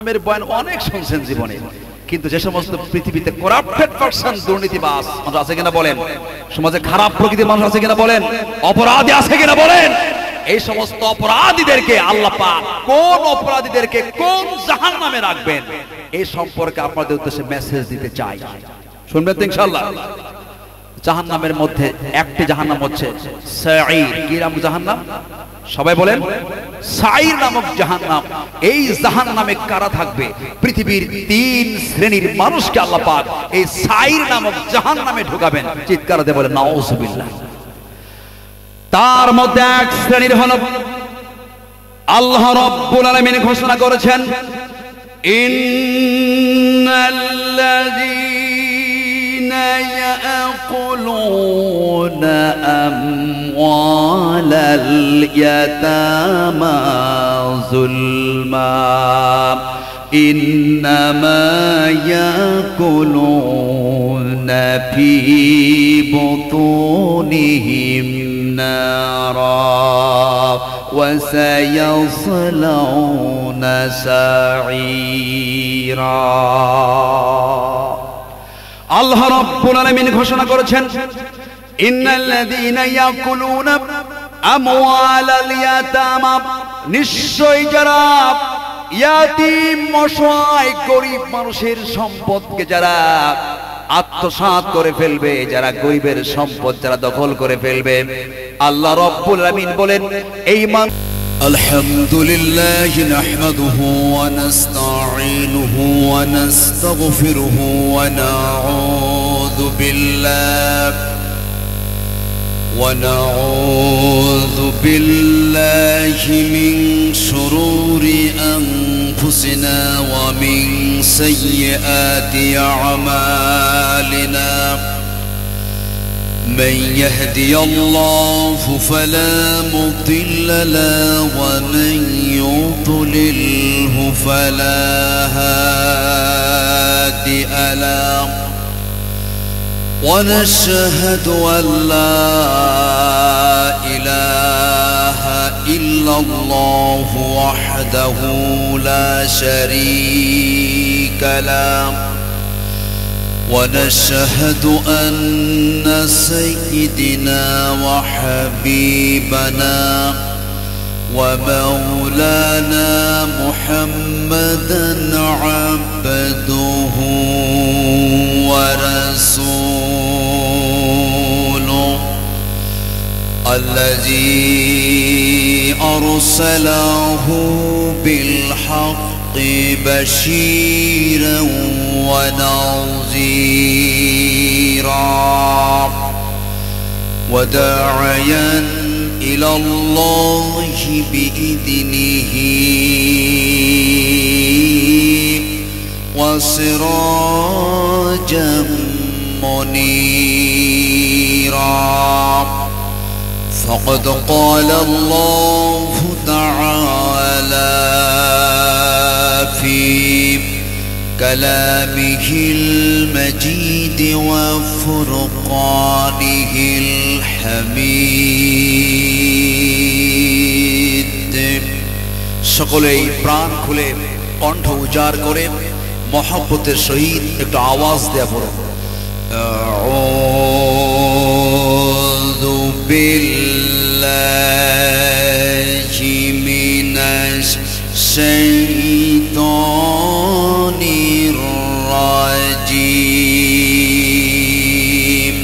মের বয়ান অনেক শুনছেন জীবনে, কিন্তু যে সমস্ত পৃথিবীতে করাপ্টেড পারসন, দুর্নীতিবাজ মানুষ আছে কিনা বলেন, সমাজে খারাপ প্রকৃতির মানুষ আছে কিনা বলেন, অপরাধী আছে কিনা বলেন, এই সমস্ত অপরাধীদেরকে আল্লাহ পাক কোন অপরাধীদেরকে কোন জাহান্নামে রাখবেন এই সম্পর্কে আপনাদের উদ্দেশ্যে মেসেজ দিতে চাই। শুনবেন তো ইনশাআল্লাহ। জাহান্নামের মধ্যে একটি জাহান্নাম হচ্ছে সাঈর। কি নাম জাহান্নাম? সবাই বলেন সাঈর নামক জাহান্নাম। এই জাহান্নামে কারা থাকবে? পৃথিবীর 3 শ্রেণীর মানুষকে আল্লাহ পাক এই সাঈর নামক জাহান্নামে ঢোকাবেন। চিৎকার দিয়ে বলেন নাউযুবিল্লাহ। তার মধ্যে এক শ্রেণীর হলো আল্লাহ রাব্বুল আলামিন ঘোষণা করেছেন, ইন্নাল্লাযীনা ইয়াকুলুনা আমওয়ালাল ইয়াতামা যুলমা ইন্নামা ইয়াকুলুনা ফী বুতুনিহিম নারা ওয়া সায়াসলাউনা সাঈরা। আল্লাহ রাব্বুল আলামিন ঘোষণা করেছেন, ইন্নাল্লাযীনা ইয়াকুলুনা আমওয়ালাল ইয়াতামা, নিশ্চয়ই যারা ইয়াতীম অসহায় গরীব মানুষের সম্পদকে যারা আত্মসাৎ করে ফেলবে, যারা গরিবের সম্পদ যারা দখল করে ফেলবে, আল্লাহ রাব্বুল আলামিন বলেন এই মান আলহামদুলিল্লাহি নাহমাদুহু ওয়া নাস্তাঈনুহু ওয়া নাস্তাগফিরুহু ওয়া নাউযু বিল্লাহি মিন শুরুরি أنفسنا ومن سيئات أعمالنا من يهدي الله فلا مضل له ومن يضلله فلا هادي له ونشهد أن لا إله إلا الله وحده لا شريك له ونشهد أن سيدنا وحبيبنا ومولانا محمدا عبده ورسوله الذي أرسله بالحق بشيرا ونذيرا وداعيا إلى الله بإذنه وسراجا منيرا. فقد قال الله تعالى في كلامه المجيد وفرقانه الحميد. সকলেই প্রাণ খুলে কণ্ঠ উজাড় করে মহব্বতের সহিত একটু আওয়াজ দেয়া পড়ো, আউযু বিল্লাহি মিনাশ শাইতানির রাজিম.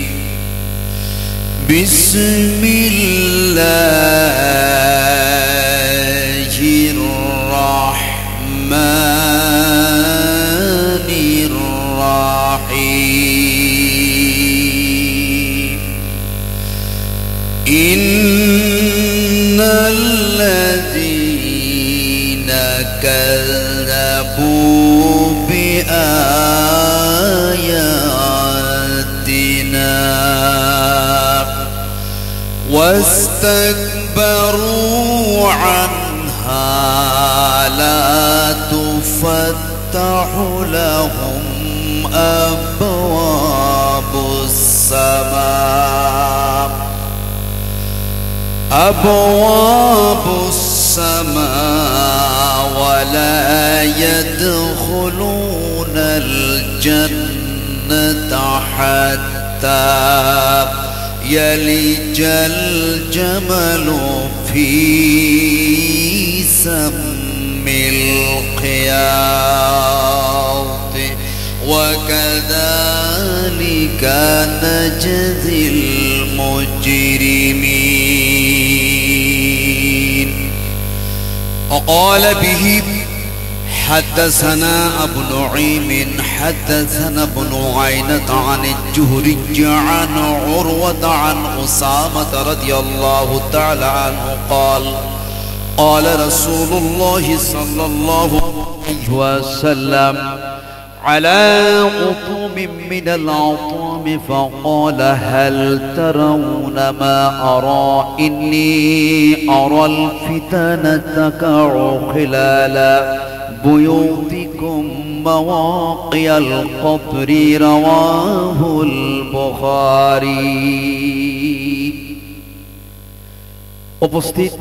বিসমিল্লাহির রাহমানির রাহিম. ইন্নাল্লাযীনা কাযযাবু বিআয়াতিনা واستكبروا عنها لا تفتح لهم أبواب السماء السماء ولا يدخلون الجنة حتى يلج الجمل في سم الخياط وكذلك نجزي المجرمين. وقال به حدثنا أبو نعيم حدثنا ابن عينة عن الجهري عن عروة عن أسامة رضي الله تعالى عنه قال قال رسول الله صلى الله عليه وسلم على قطوم من العطام فقال هل ترون ما أرى إني أرى الفتن تقع خلال بيوتكم مواقع القطر رواه البخاري. উপস্থিত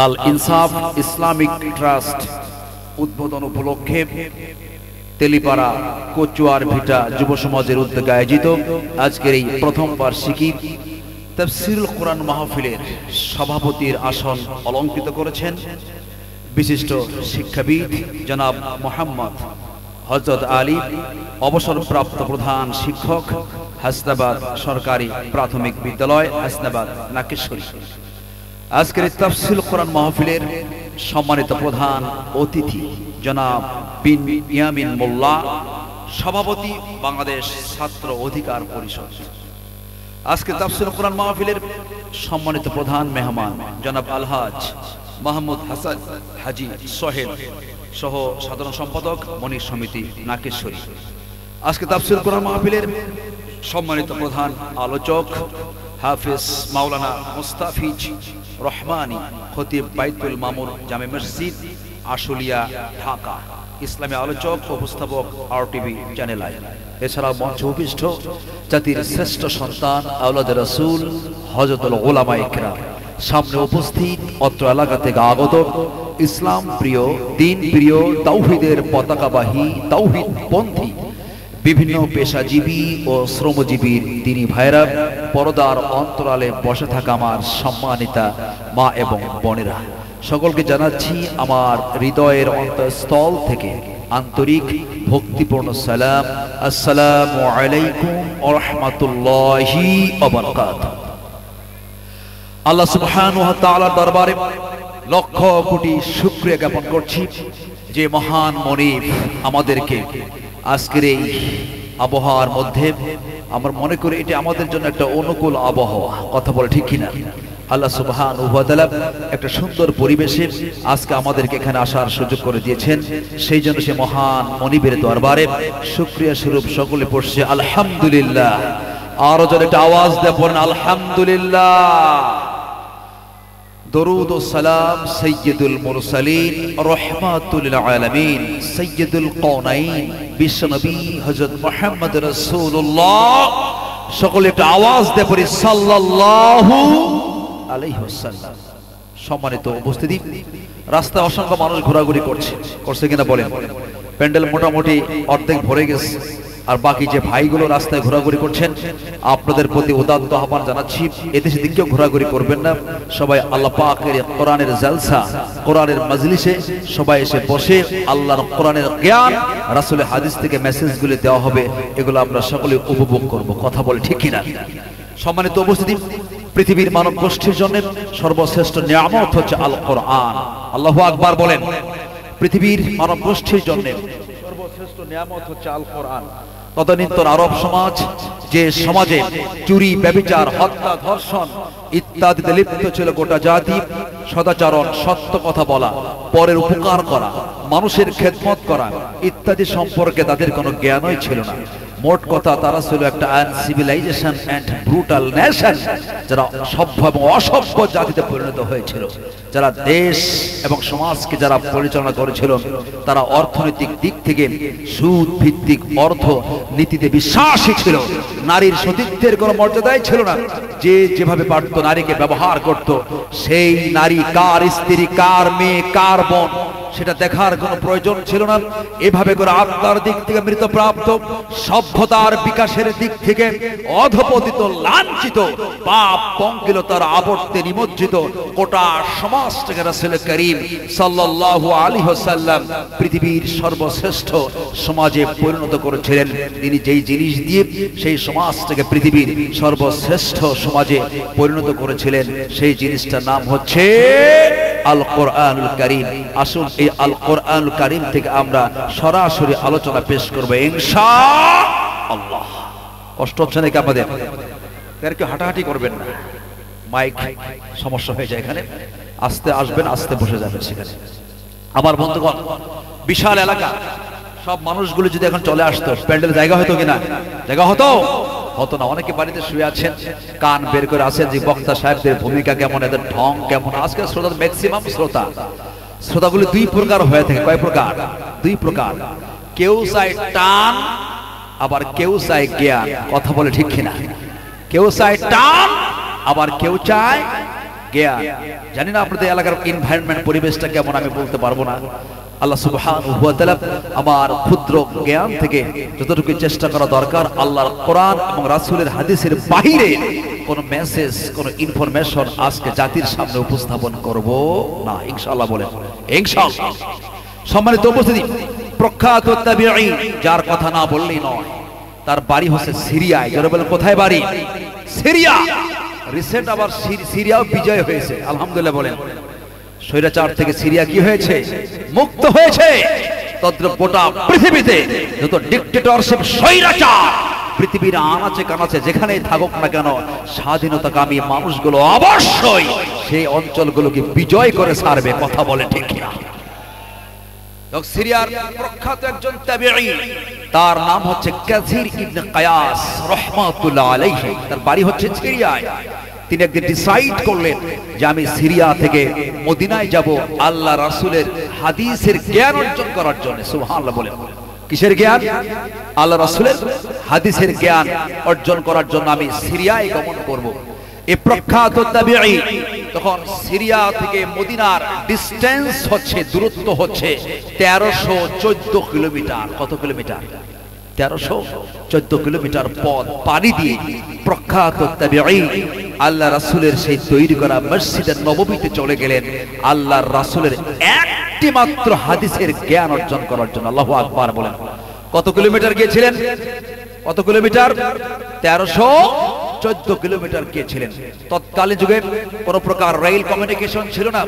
আল ইনসাফ ইসলামিক ট্রাস্ট উদ্বোধন উপলক্ষে তেলিপাড়া কচুয়ার ভিটা যুব সমাজের উদ্যোগে আয়োজিত আজকের এই প্রথম বার্ষিকী তাফসীরুল কোরআন মাহফিলের সভাপতির আসন অলংকৃত করেছেন বিশিষ্ট শিক্ষাবিদ জনাব মোহাম্মদ হযরত আলী, অবসরপ্রাপ্ত প্রধান শিক্ষক, হাসনাবাদ সরকারি প্রাথমিক বিদ্যালয়, হাসনাবাদ নাকেশ্বরী। আজকের এই তাফসীরুল কোরআন মাহফিলের সম্মানিত প্রধান অতিথি জনাব বিন ইয়ামিন মোল্লা, সভাপতি বাংলাদেশ ছাত্র অধিকার পরিষদ। আজকে তাফসীরুল কোরআন মাহফিলের সম্মানিত প্রধান মেহমান জনাব আলহাজ মাহমুদ হাসান হাজি সোহেল সহ সাধারণ সম্পাদক মনির সমিতি নাকেশ্বরী। আজকে তাফসীরুল কোরআন মাহফিলের সম্মানিত প্রধান আলোচক হাফেজ মাওলানা মুস্তাফিজ রহমানী, খতিব বাইতুল মামুর জামে মসজিদ আশুলিয়া ঢাকা, ইসলামী আলোচক উপস্থাপক RTV চ্যানেল আই। এছাড়াও মঞ্চে উপবিষ্ট জাতির শ্রেষ্ঠ সন্তান আওলাদে রাসূল হযরতুল উলামায়ে কেরাম, সামনে উপস্থিত অত্র এলাকা থেকে আগত ইসলাম প্রিয়, দিন প্রিয়, তাওহীদের পতাকাবাহী, তাওহীদ পন্থী বিভিন্ন পেশাজীবী ও শ্রমজীবী দিনী ভাইরা, পর্দার অন্তরালে বসে থাকা আমার সম্মানিতা মা এবং বোনেরা, সকলকে জানাচ্ছি আমার হৃদয়ের অন্তঃস্থল থেকে আন্তরিক ভক্তিপূর্ণ সালাম। আসসালামু আলাইকুম ওয়া রাহমাতুল্লাহি ওয়া বারাকাতুহু। আল্লাহ সুবহানাহু ওয়া তাআলার দরবারে লক্ষ কোটি শুকরিয়া জ্ঞাপন করছি যে মহান মনিব আমাদেরকে আজকের এই আবহাওয়ার মধ্যে, আমার মনে করি এটা আমাদের জন্য একটা অনুকূল আবহাওয়া, কথা বলে ঠিক কিনা? আল্লাহ সুবহানাহু ওয়া তাআলা একটা সুন্দর পরিবেশে আজকে আমাদেরকে এখানে আসার সুযোগ করে দিয়েছেন। সেই জন্য সে মহান মনিবের দরবারে শুকরিয়া স্বরূপ সকলে পড়ছে আলহামদুলিল্লাহ। আরো জোরে একটা আওয়াজ দিয়ে পড়েন আলহামদুলিল্লাহ। দরুদ ও সালাম সাইয়্যিদুল মুরসালিন রাহমাতুল লিল আলামিন সাইয়্যিদুল কাওনাইন বিশ্বনবী হযরত মুহাম্মদ রাসূলুল্লাহ, সকলে একটা আওয়াজ দিয়ে পড়ি সাল্লাল্লাহু আলাইহি ওয়াসাল্লাম। সম্মানিত উপস্থিতি, রাস্তায় অসংখ্য মানুষ ঘোরাঘুরি করছে কিনা বলেন? প্যান্ডেল মোটামুটি অর্ধেক ভরে গেছে, আর বাকি যে ভাইগুলো রাস্তায় ঘোরাঘুরি করছেন আপনাদের প্রতি উদাত্ত আহ্বান জানাচ্ছি, এদেশে দিকেও ঘোরাঘুরি করবেন না। সবাই আল্লাহ পাকের কোরআনের জালসা, কোরআনের মজলিসে সবাই এসে বসে আল্লাহর কোরআনের জ্ঞান, রাসূলের হাদিস থেকে মেসেজগুলো দেওয়া হবে, এগুলো আমরা সকলে উপভোগ করব, কথা বলে ঠিক কিনা? সম্মানিত উপস্থিতি, পৃথিবীর মানব গোষ্ঠীর জন্য সর্বশ্রেষ্ঠ নিয়ামত হচ্ছে আল কোরআন। আল্লাহু আকবার বলেন। পৃথিবীর মানব গোষ্ঠীর জন্য সর্বশ্রেষ্ঠ নিয়ামত হচ্ছে আল কোরআন। তদানীন্তন আরব সমাজ, যে সমাজে চুরি, ব্যভিচার, হত্যা, ধর্ষণ ইত্যাদিতে লিপ্ত ছিল গোটা জাতি, সদাচরণ, সত্য কথা বলা, পরের উপকার করা, মানুষের খেদমত করা ইত্যাদি সম্পর্কে তাদের কোনো জ্ঞানই ছিল না। মোট কথা তারা ছিল একটা আনসিভিলাইজেশন এন্ড ব্রুটাল নেশন, যারা সভ্য এবং অসভ্য জাতিতে পরিণত হয়েছিল। যারা দেশ এবং সমাজকে যারা পরিচালনা করেছিল, তারা অর্থনৈতিক দিক থেকে সুদ ভিত্তিক অর্থ নীতিতে বিশ্বাসী ছিল। নারীর সতীত্বের কোনো মর্যাদাই ছিল না। যে যেভাবে পারত নারীকে ব্যবহার করত, সেই নারী কার স্ত্রী, কার মেয়ে, কার বোন, সেটা দেখার কোনো প্রয়োজন ছিল না। এভাবে করে আত্মার দিক থেকে মৃতপ্রাপ্ত, সভ্যতার বিকাশের দিক থেকে অধপতিত, লাঞ্ছিত, পাপ পঙ্কিলতার আবর্তে নিমজ্জিত গোটা সমাজটাকে রাসূল করিম সাল্লাল্লাহু আলাইহি ওয়াসাল্লাম পৃথিবীর সর্বশ্রেষ্ঠ সমাজে পরিণত করেছিলেন। তিনি যেই জিনিস দিয়ে সেই সমাজটাকে পৃথিবীর সর্বশ্রেষ্ঠ সমাজে পরিণত করেছিলেন, সেই জিনিসটার নাম হচ্ছে আল কোরআনুল কারীম। আসুন এই আল কোরআনুল কারীম থেকে আমরা সরাসরি আলোচনা পেশ করব ইনশাআল্লাহ। কষ্ট হচ্ছে নাকি আপনাদের? আর কেউ হাঁটাহাঁটি করবেন না, মাইক সমস্যা হয়ে যায় এখানে। আস্তে আসবেন, আস্তে বসে যাবেন সেখানে। আমার বন্ধুগণ, বিশাল এলাকা, সব মানুষগুলো যদি এখন চলে আসতো, প্যান্ডেল জায়গা হতো কিনা? জায়গা হতো? হতো না। অনেকে বাড়িতে শুয়ে আছেন, কান বের করে আছেন যে বক্তা সাহেবদের ভূমিকা কেমন, এদের ঢং কেমন। আজকে শ্রোতা, ম্যাক্সিমাম শ্রোতাগুলি দুই প্রকার হয়ে থাকে। কয় প্রকার? দুই প্রকার। কেউ চায় টান, আবার কেউ চায় জ্ঞান। কথা বলে ঠিক কিনা? কেউ চায় টান, আবার কেউ চায় জ্ঞান। জানি না আপনাদের এলাকার এনভায়রনমেন্ট, পরিবেশটা কেমন আমি বলতে পারবো না। আল্লাহ সুবহানাহু ওয়া তাআলা আমার ক্ষুদ্র জ্ঞান থেকে যতটুকু চেষ্টা করা দরকার, আল্লাহর কোরআন এবং রাসূলের হাদিসের বাইরে কোনো মেসেজ, কোনো ইনফরমেশন আজকে জাতির সামনে উপস্থাপন করব না ইনশাআল্লাহ। বলেন ইনশাআল্লাহ। সম্মানিত উপস্থিতি, প্রখ্যাত তাবিঈ, যার কথা না বললেই নয়, তার বাড়ি হচ্ছে সিরিয়ায়। যারা বলেন কোথায় বাড়ি? সিরিয়া। রিসেন্ট আবার সিরিয়াও বিজয় হয়েছে, আলহামদুলিল্লাহ। বলেন স্বৈরাচার থেকে সিরিয়া কি হয়েছে? মুক্ত হয়েছে। তদ্রুপ গোটা পৃথিবীতে যত ডিক্টেটরশিপ, স্বৈরাচার পৃথিবীর আনাচে কানাচে যেখানেই থাকুক না কেন, স্বাধীনতাকামী মানুষগুলো অবশ্যই সেই অঞ্চলগুলোকে বিজয় করে ছাড়বে। কথা বলে ঠিক কিনা? সিরিয়ার প্রখ্যাত একজন তাবিঈ, তার নাম হচ্ছে কাসির ইবনে কায়াস রাহমাতুল্লাহ আলাইহি। তার বাড়ি হচ্ছে সিরিয়ায়। তিনি একদিন ডিসাইড করলেন যে আমি সিরিয়া থেকে মদিনায় যাব আল্লাহ রাসূলের হাদিসের জ্ঞান অর্জন করার জন্য। সুবহানাল্লাহ। বলেন কিসের জ্ঞান? আল্লাহ রাসূলের হাদিসের জ্ঞান অর্জন করার জন্য আমি সিরিয়ায় গমন করব। এই প্রখ্যাত তাবিঈ তখন সিরিয়া থেকে মদিনার ডিসটেন্স হচ্ছে, দূরত্ব হচ্ছে 1314 কিলোমিটার। কত কিলোমিটার? 1314 কিলোমিটার পথ পাড়ি দিয়ে প্রখ্যাত তাবিঈ আল্লাহ রাসূলের সেই তৈরি করা মসজিদে নববীতে চলে গেলেন আল্লাহর রাসূলের একটি মাত্র হাদিসের জ্ঞান অর্জন করার জন্য। আল্লাহু আকবার। বলেন কত কিলোমিটার গিয়েছিলেন? কত কিলোমিটার? 1314 কিলোমিটার গিয়েছিলেন। তৎকালীন যুগে কোন প্রকার রেল কমিউনিকেশন ছিল না,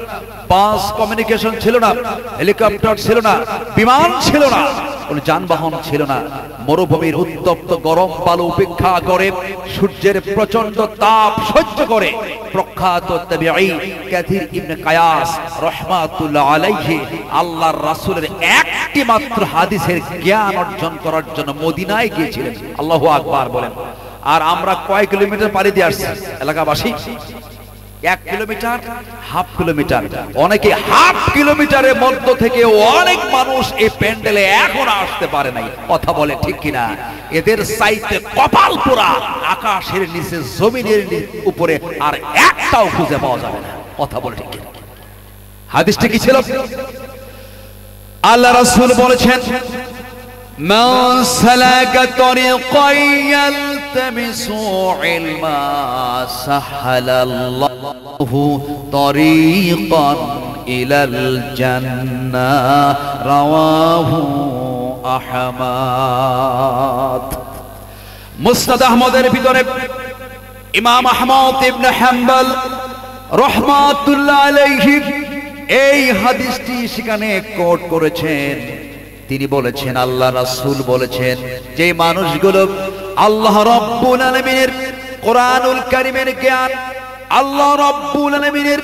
বাস কমিউনিকেশন ছিল না, হেলিকপ্টার ছিল না, বিমান ছিল না, কোন যানবাহন ছিল না। মরুভূমির উত্তপ্ত গরম বালু উপেক্ষা করে, সূর্যের প্রচন্ড তাপ সহ্য করে প্রখ্যাত তাবিঈ কাসির ইবনে কায়াস রাহমাতুল্লাহ আলাইহি আল্লাহর রাসূলের একটি মাত্র হাদিসের জ্ঞান অর্জন করার জন্য মদিনায় গিয়েছিলেন। আল্লাহু আকবার। বলেন আর আমরা কয় কিলোমিটার পাড়ি দিয়ে আসছি এলাকাবাসী? 1 কিলোমিটার, হাফ কিলোমিটার। অনেকে হাফ কিলোমিটারের মধ্য থেকে অনেক মানুষ এই প্যান্ডেলে এখন আসতে পারে নাই। কথা বলে ঠিক কিনা? এদের চাইতে কপাল পোড়া আকাশের নিচে, জমিনের উপরে আর একটাও খুঁজে পাওয়া যাবে না। কথা বলে ঠিক কিনা? হাদিসটা কি ছিল? আল্লাহ রাসূল বলেছেন, মান সালাকা তরিকান ইয়ালতামিসু ইলমা সাহালাল্লাহু তরিকান ইলাল জান্নাহ। রাওয়াহু আহমদ। মুসনাদ আহমদের ভিতরে ইমাম আহমদ ইবনে হাম্বল রাহমাতুল্লাহ আলাইহি এই হাদিসটি সেখানে কোট করেছেন। তিনি বলেছেন, আল্লাহ রাসূল বলেছেন, যে মানুষগুলো আল্লাহ রাব্বুল আলামিনের কোরআনুল কারীমের জ্ঞান, আল্লাহ রাব্বুল আলামিনের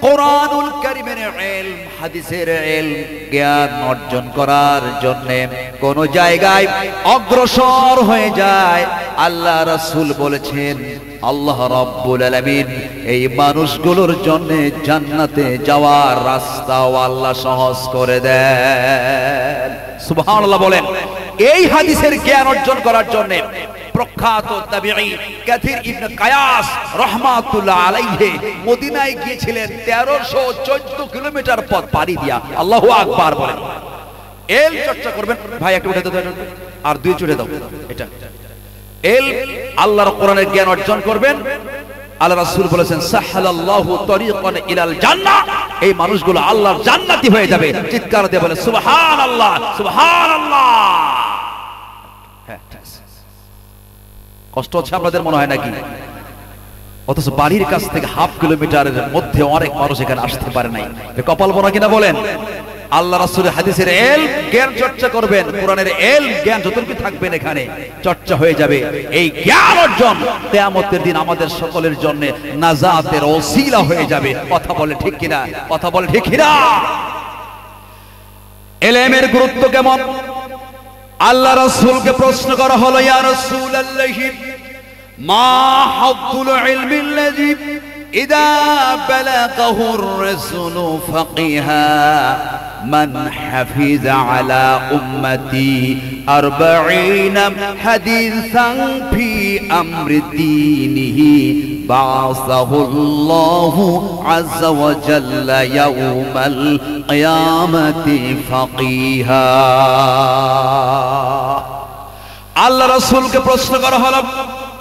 কোরআনুল কারীমের ইলম, হাদিসের ইলম, জ্ঞান অর্জন করার জন্য কোন জায়গায় অগ্রসর হয়ে যায়, আল্লাহ রাসূল বলেছেন আল্লাহ রাব্বুল আলামিন এই মানুষগুলোর জন্য জান্নাতে যাওয়ার রাস্তাও আল্লাহ সহজ করে দেন। সুবহানাল্লাহ বলেন। এই হাদিসের জ্ঞান অর্জন করার জন্য প্রখ্যাত তাবিঈ কাথির ইবনে কায়াস রাহমাতুল্লাহ আলাইহি মদিনায় গিয়েছিলেন 1314 কিলোমিটার পথ পাড়ি দিয়া। আল্লাহু আকবার বলেন। এল চর্চা করবেন ভাই, একটা উঠে দাও আর দুই চড়ে দাও। এটা এল আল্লাহর কোরআনের জ্ঞান অর্জন করবেন। আল্লাহ রাসূল বলেছেন সাহালাল্লাহু তরিকান ইলাল জান্নাহ, এই মানুষগুলো আল্লাহর জান্নাতি হয়ে যাবে। চিৎকার দিয়ে বলে সুবহানাল্লাহ, সুবহানাল্লাহ। হ্যাঁ, কষ্ট হচ্ছে আপনাদের মনে হয় নাকি? অথচ বাড়ির কাছ থেকে হাফ কিলোমিটারের মধ্যে অনেক মানুষ এখানে আসতে পারে নাই। কপাল বনা কিনা বলেন? আল্লাহ রাসূলের হাদিসের ইলম জ্ঞান চর্চা করবেন, কোরআনের ইলম জ্ঞান যতটুকু থাকবেন এখানে চর্চা হয়ে যাবে। এই জ্ঞান অর্জন কিয়ামতের দিন আমাদের সকলের জন্য নাজাতের ওসিলা হয়ে যাবে। কথা বলে ঠিক কিনা? কথা বলে ঠিক কিনা? ইলমের গুরুত্ব কেমন? আল্লাহ রাসূলকে প্রশ্ন করা হলো, ইয়া রাসূলুল্লাহ মা হাদ্দুল ইলমিল্লাযী ইযা বালাগাহুর রাসূলু ফাকিহা মান হাফিযা আলা উম্মতি 40 হাদিসান ফি আমরি দীনিহি বা'সাহুল্লাহু আযজা ওয়া জাল্লা ইয়াউমাল কিয়ামাতি ফাকিহা। আল্লাহ রাসূলকে প্রশ্ন করা হলো,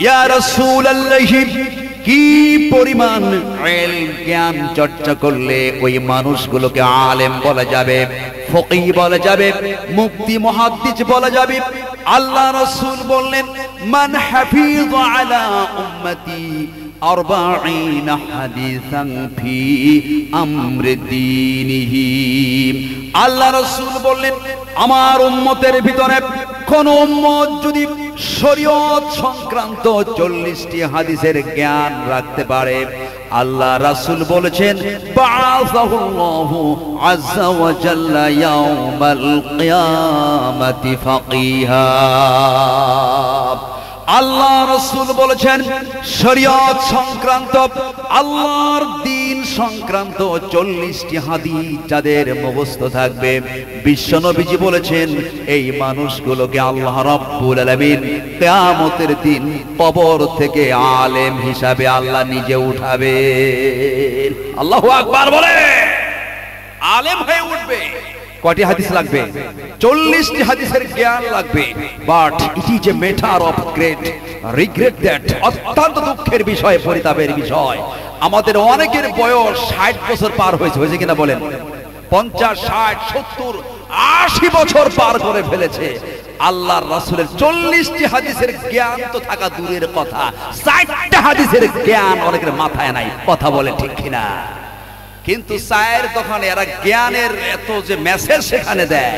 ইয়া রাসূলুল্লাহ কি পরিমাণ ইলম জ্ঞান চর্চা করলে ওই মানুষগুলোকে আলেম বলা যাবে, ফকিহ বলা যাবে, মুফতি মুহাদ্দিস বলা যাবে? আল্লাহ রাসূল বললেন মান হাফিজ আলা উম্মতি 40 হাদিসান ফি আমরি দীনিহি। আল্লাহ রাসূল বললেন আমার উম্মতের ভিতরে কোন উম্মত যদি শরীয়ত সংক্রান্ত 40টি হাদিসের জ্ঞান রাখতে পারে, আল্লাহ রাসূল বলেছেন বা'সাহুল্লাহু আযজা ওয়া জাল্লা ইয়াউমাল কিয়ামাতি ফাকিহা। আল্লাহ রাসূল বলেছেন শরীয়ত সংক্রান্ত, আল্লাহর দ্বীন সংক্রান্ত 40টি হাদিস যাদের মুখস্থ থাকবে, বিশ্বনবীজি বলেছেন এই মানুষগুলোকে আল্লাহ রাব্বুল আলামিন কিয়ামতের দিন কবর থেকে আলেম হিসাবে আল্লাহ নিজে উঠাবে। আল্লাহু আকবার বলে। আলেম হয়ে উঠবে। কয়টি হাদিস লাগবে? 40টি হাদিসের জ্ঞান লাগবে। But it is a matter of great regret that, অত্যন্ত দুঃখের বিষয়, পরিতাপের বিষয়, আমাদের অনেকের বয়স 60 বছর পার হয়েছে। হয়েছে কিনা বলেন? 50, 60, 70, 80 বছর পার করে ফেলেছে। আল্লাহর রাসূলের 40টি হাদিসের জ্ঞান তো থাকা দূরের কথা, 60টা হাদিসের জ্ঞান অনেকের মাথায় নাই। কথা বলে ঠিক কিনা? কিন্তু চায়ের দোকানে এরা জ্ঞানের এত যে মেসেজ সেখানে দেয়,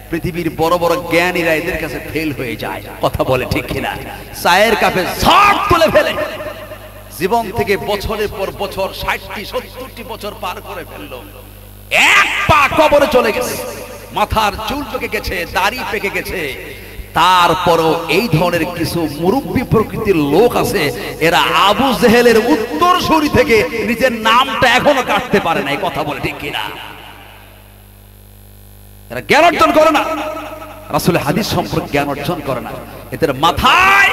পৃথিবীর বড় বড় জ্ঞানীরা এদের কাছে ফেল হয়ে যায়। কথা বলে ঠিক কিনা? চায়ের কাপে ঝড় তুলে ফেলে। জীবন থেকে বছরের পর বছর 60টি 70টি বছর পার করে ফেললো, এক পা কবরে চলে গেছে, মাথার চুল পেকে গেছে, দাড়ি পেকে গেছে। তারপরও এই ধরনের কিছু মুরব্বী প্রকৃতির লোক আছে, এরা আবু জেহেলের উত্তরসূরি থেকে নিজের নামটা এখনো কাটতে পারে না। কথা বলে ঠিক কিনা? এরা জ্ঞান অর্জন করে না, রাসূলের হাদিস সম্পর্কে জ্ঞান অর্জন করে না। এদের মাথায়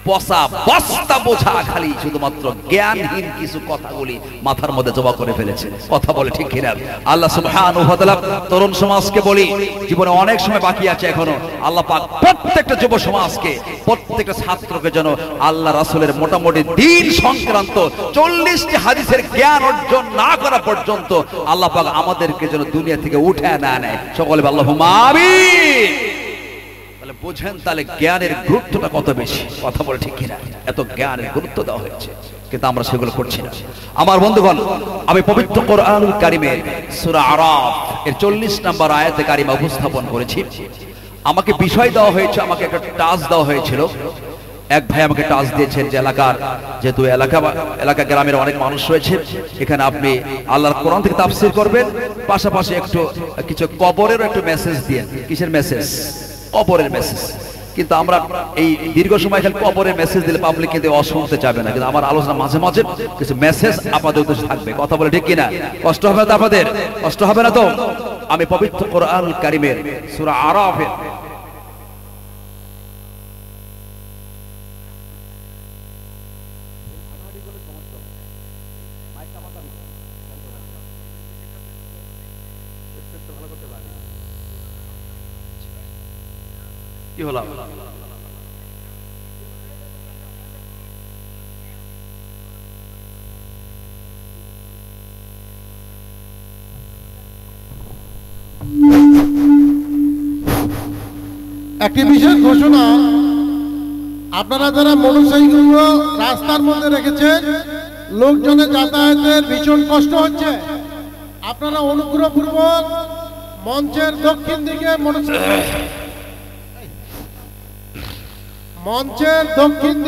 পচা বস্তা বোঝা, খালি শুধুমাত্র জ্ঞানহীন কিছু কথাগুলি মাথার মধ্যে জমা করে ফেলেছে। কথা বলে ঠিক কিনা? আল্লাহ সুবহানাহু ওয়া তাআলা তরুণ সমাজকে বলি, জীবনে অনেক সময় বাকি আছে এখনো। আল্লাহ পাক প্রত্যেকটা যুব সমাজকে, প্রত্যেকটা ছাত্রকে যেন আল্লাহ রাসূলের মোটামুটি দ্বীন সংক্রান্ত 40টি হাদিসের জ্ঞান অর্জন না করা পর্যন্ত আল্লাহ পাক আমাদেরকে যেন দুনিয়া থেকে উঠে না নেয়। সকলে আল্লাহুম্মা আমিন। বোঝেন তাহলে জ্ঞানের গুরুত্বটা কত বেশি। কথা বলে ঠিক কিনা? এত জ্ঞানের গুরুত্ব দেওয়া হয়েছে, কিন্তু আমরা সেগুলো করছি না। আমার বন্ধুগণ, আমি পবিত্র কোরআনুল কারীমের সূরা আরাফ এর 40 নম্বর আয়াতে কারিমা উপস্থাপন করেছি। আমাকে বিষয় দেওয়া হয়েছে, আমাকে একটা টাস্ক দেওয়া হয়েছিল এক ভাই আমাকে টাচ দিয়েছেন যে এলাকার, যেহেতু এলাকা গ্রামের অনেক মানুষ রয়েছে, এখানে আপনি আল্লাহর কোরআন থেকে তাফসীর করবেন, পাশাপাশি একটু কিছু কবরেরও একটু মেসেজ দিয়ে। কিসের মেসেজ? কবরের মেসেজ। কিন্তু আমরা এই দীর্ঘ সময় খালি কবরের মেসেজ দিলে পাবলিক কিন্তু অশুনতে চাবে না, কিন্তু আমার আলোচনা মাঝে মাঝে কিছু মেসেজ আপনাদের উদ্দেশ্যে থাকবে। কথা বলে ঠিক কিনা? কষ্ট হবে না তো আপনাদের? কষ্ট হবে না তো? আমি পবিত্র কোরআনুল কারীমের সূরা আরাফের কি হলো? একটি বিশেষ ঘোষণা, আপনারা যারা মোটরসাইকেলগুলো রাস্তার মধ্যে রেখেছেন, লোকজনের যাতায়াতের ভীষণ কষ্ট হচ্ছে, আপনারা অনুগ্রহপূর্বক মঞ্চের দক্ষিণ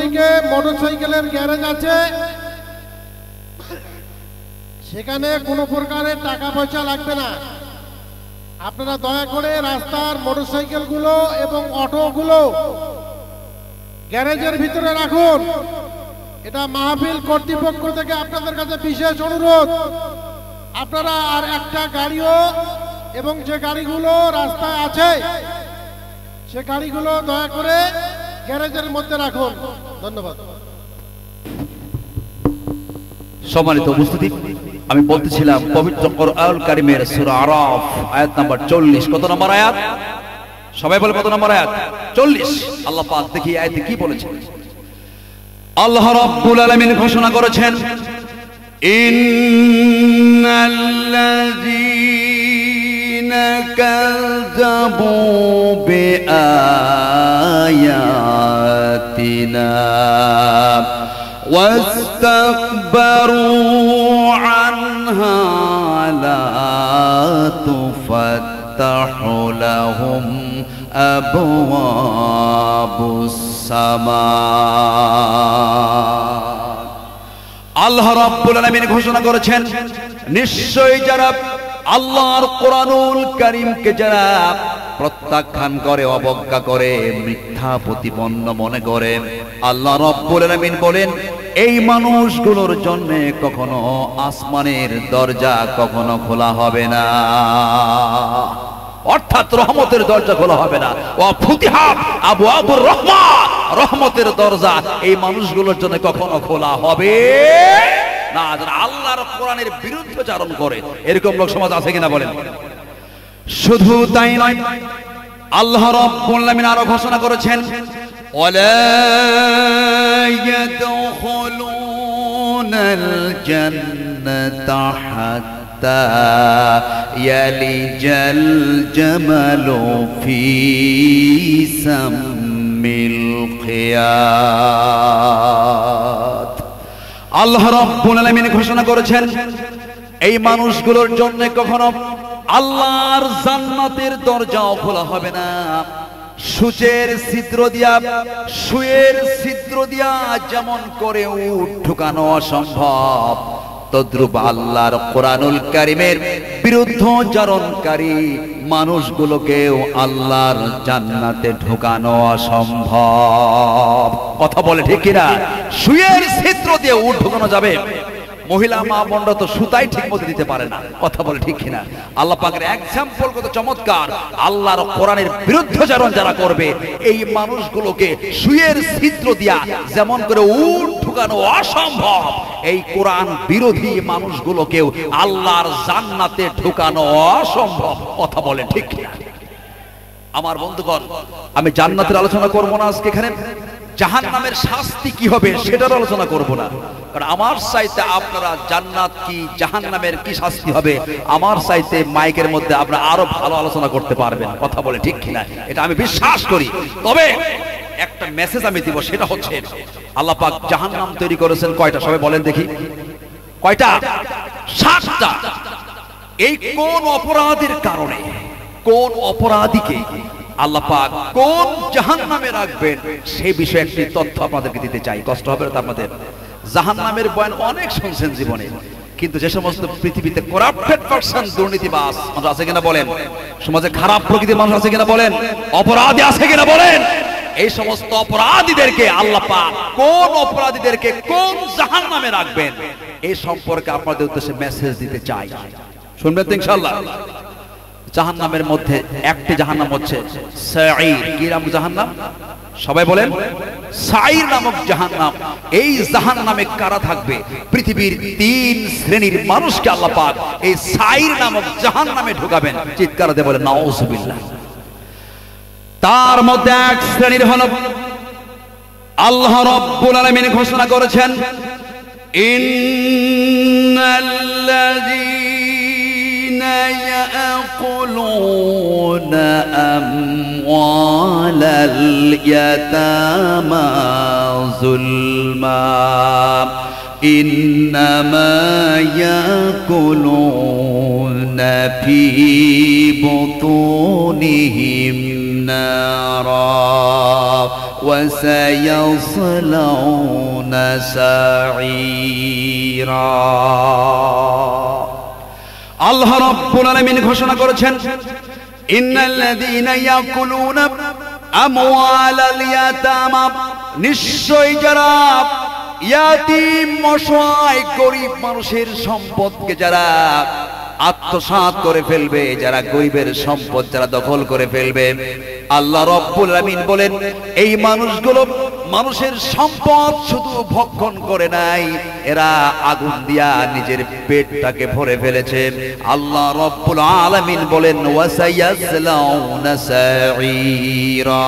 দিকে মোটরসাইকেলের গ্যারেজ আছে, সেখানে কোনো প্রকারের টাকা পয়সা লাগবে না। আপনারা দয়া করে রাস্তার মোটরসাইকেলগুলো এবং অটোগুলো গ্যারেজের ভিতরে রাখুন। এটা মাহফিল কর্তৃপক্ষ থেকে আপনাদের কাছে বিশেষ অনুরোধ। আপনারা আর একটা গাড়িও এবং যে গাড়িগুলো রাস্তায় আছে সে গাড়িগুলো দয়া করে গ্যারেজের মধ্যে রাখুন। ধন্যবাদ। সম্মানিত উপস্থিতি, আমি বলতেছিলাম পবিত্র কোরআনুল কারীমের সূরা আরাফ আয়াত নাম্বার 40। কত নম্বর আয়াত? সবাই বলে কত নম্বর আয়াত? 40। আল্লাহ পাক দেখি আয়াতে কি বলেছেন। আল্লাহ রাব্বুল আলামিন ঘোষণা করেছেন, ইন্নাল্লাযীনা কাযাবু বিআয়াতিনা واستكبروا عنها لا تفتح لهم أبواب السماء। আল্লাহ রাব্বুল আলামিন ঘোষণা করেছেন, নিশ্চয়ই যারা আল্লাহর কোরআনুল কারীমকে যারা প্রত্যাখ্যান করে, অবজ্ঞা করে, মিথ্যা প্রতিপন্ন মনে করে, আল্লাহ রাব্বুল আলামিন বলেন এই মানুষগুলোর জন্য কখনো আসমানের দরজা কখনো খোলা হবে না, অর্থাৎ রহমতের দরজা খোলা হবে না। ওয়া ফুতিহাত আবওয়াবুর রহমান, রহমতের দরজা এই মানুষগুলোর জন্য কখনো খোলা হবে না যারা আল্লাহর কোরআনের বিরুদ্ধাচরণ করে। এরকম লোক সমাজ আছে কিনা বলেন? শুধু তাই নয়, আল্লাহ রাব্বুল আলামিন আরো ঘোষণা করেছেন, ওয়ালা ইয়াদখুলুনাল জান্নাতা হাত্তা ইয়ালিজাল জামালু ফি সাম্মিল খিয়াত। আল্লাহ রাব্বুল আলামিন ঘোষণা করেছেন এই মানুষগুলোর জন্য কখনো আল্লাহর জান্নাতের দরজাও খোলা হবে না। সুচের ছিদ্র দিয়া যেমন করে উট ঢুকানো অসম্ভব, তদ্রূপ আল্লাহর কোরআনুল কারীমের বিরুদ্ধাচরণকারী মানুষগুলোকেও আল্লাহর জান্নাতে ঢুকানো অসম্ভব। কথা বলে ঠিক কিনা? সুয়ের ছিদ্র দিয়ে উট ঢুকানো যাবে, মহিলা মা বোনরা তো সুতাই ঠিক মতো দিতে পারে না। কথা বলে ঠিক কিনা? আল্লাহ পাকের এক্সাম্পল কত চমৎকার। আল্লাহর কোরআনের বিরুদ্ধাচরণ যারা করবে এই মানুষগুলোকে সুয়ের ছিদ্র দিয়া যেমন করে উট ঢুকানো অসম্ভব, এই কোরআন বিরোধী মানুষগুলোকেও আল্লাহর জান্নাতে ঢুকানো অসম্ভব। কথা বলে ঠিক কিনা? আমার বন্ধুগণ, আমি জান্নাতের আলোচনা করব না আজকে এখানে, জাহান্নামের শাস্তি কি হবে সেটার আলোচনা করব না, কারণ আমার চাইতে আপনারা জান্নাত কি জাহান্নামের কি শাস্তি হবে আমার চাইতে মাইকের মধ্যে আপনারা আরো ভালো আলোচনা করতে পারবেন। কথা বলে ঠিক কিনা? এটা আমি বিশ্বাস করি। তবে একটা মেসেজ আমি দিব, সেটা হচ্ছে আল্লাহ পাক জাহান্নাম তৈরি করেছেন কয়টা? সবাই বলেন দেখি, কয়টা? 7টা। এই কোন অপরাধের কারণে, কোন অপরাধীকে আল্লাহ পাক কোন জাহান্নামে রাখবেন সেই বিষয়ে একটি তথ্য আপনাদেরকে দিতে চাই। কষ্ট হবে না আপনাদের? জাহান্নামের বয়ান অনেক শুনছেন জীবনে, কিন্তু যে সমস্ত পৃথিবীতে করাপ্টেড পারসন, দুর্নীতিবাজ মানুষ আছে কিনা বলেন, সমাজে খারাপ প্রকৃতির মানুষ আছে কিনা বলেন, অপরাধী আছে কিনা বলেন, এই সমস্ত অপরাধীদেরকে আল্লাহ পাক কোন অপরাধীদেরকে কোন জাহান্নামে রাখবেন এই সম্পর্কে আপনাদের উদ্দেশ্যে মেসেজ দিতে চাই। শুনবেন তো ইনশাআল্লাহ? জাহান্নামের মধ্যে একটি জাহান্নাম হচ্ছে সাঈর। কি নাম জাহান্নাম? সবাই বলেন সাঈর নামক জাহান্নাম। এই জাহান্নামে কারা থাকবে? পৃথিবীর 3 শ্রেণীর মানুষকে আল্লাহ পাক এই সাঈর নামক জাহান্নামে ঢোকাবেন। চিৎকার দিয়ে বলেন নাউযুবিল্লাহ। তার মধ্যে এক শ্রেণীর হলো আল্লাহ রাব্বুল আলামিন ঘোষণা করেছেন, ইন্নাল্লাযীনা ইয়াকুলুনা আমওয়ালাল ইয়াতামা যুলমা ইন্নামা ইয়াকুলুনা ফী বুতুনিহিম নারা ওয়া সায়াসলাউনা সাঈরা। আল্লাহ রাব্বুল আলামিন ঘোষণা করেছেন, ইন্নাল্লাযীনা ইয়াকুলুনা আমওয়ালাল ইয়াতামা, নিশ্চয়ই যারা ইয়াতীম, অসহায়, গরীব মানুষের সম্পদকে যারা আত্মসাৎ করে ফেলবে, যারা গরিবের সম্পদ যারা দখল করে ফেলবে, আল্লাহ রাব্বুল আলামিন বলেন এই মানুষগুলো মানুষের সম্পদ শুধু ভক্ষণ করে নাই, এরা আগুন দিয়া নিজের পেটটাকে ভরে ফেলেছে। আল্লাহ রাব্বুল আলামিন বলেন ওয়াসায়াসলাউনা সাঈরা।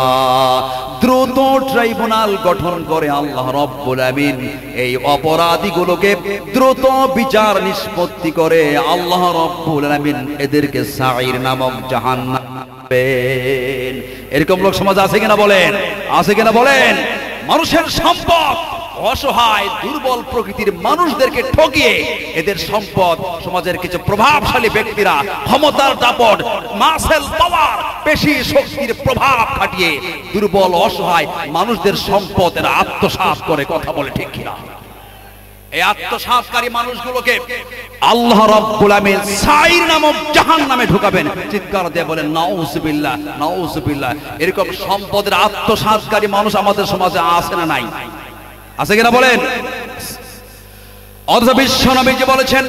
দ্রুত ট্রাইব্যুনাল গঠন করে আল্লাহ রাব্বুল আলামিন এই অপরাধীগুলোকে দ্রুত বিচার নিষ্পত্তি করে আল্লাহ রাব্বুল আলামিন এদেরকে সাঈর নামক জাহান্নাম দেবেন। এরকম লোক সমাজ আছে কিনা বলেন? আছে কিনা বলেন? মানুষের সম্পদ, অসহায় দুর্বল প্রকৃতির মানুষদেরকে ঠকিয়ে এদের সম্পদ সমাজের কিছু প্রভাবশালী ব্যক্তিরা ক্ষমতার দাপট, মাসেল পাওয়ার, পেশি শক্তির প্রভাব খাটিয়ে দুর্বল অসহায় মানুষদের সম্পদ এরা আত্মসাৎ করে। কথা বলে ঠিক কিনা? এই আত্মসাৎকারী মানুষগুলোকে আল্লাহ রাব্বুল আলামিন সাঈর নামক জাহান্নামে ঢোকাবেন। চিৎকার দিয়ে বলেন নাউযুবিল্লাহ, নাউযুবিল্লাহ। এরকম সম্পদের আত্মসাৎকারী মানুষ আমাদের সমাজে আছে না নাই? আছে কিনা বলেন? অথচ বিশ্ব নবীজি বলেছেন,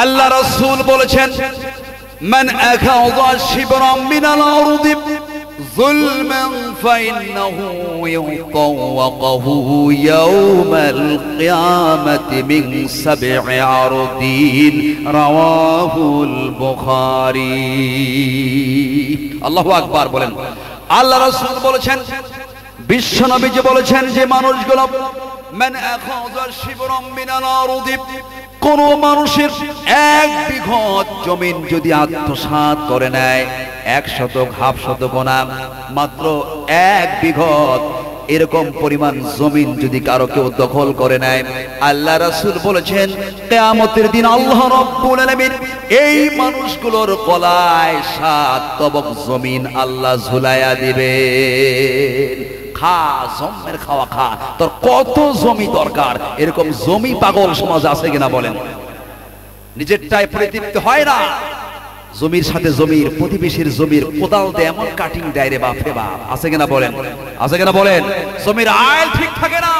আল্লাহ রাসূল বলেছেন, মান আখাযা শিবরাম মিনাল আরদি যুলমান ফাইন্নাহু ইউতাওয়াকাহু ইয়াওমাল কিয়ামাতি মিন সাব'i আরদিন। রাওয়াহুল বুখারী। আল্লাহু আকবার বলেন। আল্লাহ রাসূল বলেছেন, বিশ্ব নবীজি বলেছেন যে মানুষগুলো মান আখাযা শিবরাম মিনাল আরদি, কোন মানুষের 1 বিঘত জমিন যদি আত্মসাৎ করে নেয়, 1 শতক, হাফ শতক না, মাত্র 1 বিঘত এরকম পরিমাণ জমিন যদি কারো কেউ দখল করে নেয়, আল্লাহ রাসূল বলেছেন কিয়ামতের দিন আল্লাহ রাব্বুল আলামিন এই মানুষগুলোর গলায় 7 তবক জমিন আল্লাহ ঝুলাইয়া দিবেন। খা, জমের খাওয়া খা, তোর কত জমি দরকার। এরকম জমি পাগল সমাজ আছে কিনা বলেন? নিজেরটাই পরিতৃপ্ত হয় না, জমির সাথে জমির, প্রতিবেশীর জমির কোদাল দিয়ে এমন কাটিং দেয় রে বাপ রে বাপ। আছে কিনা বলেন? আছে কিনা বলেন? জমির আইল ঠিক থাকে না।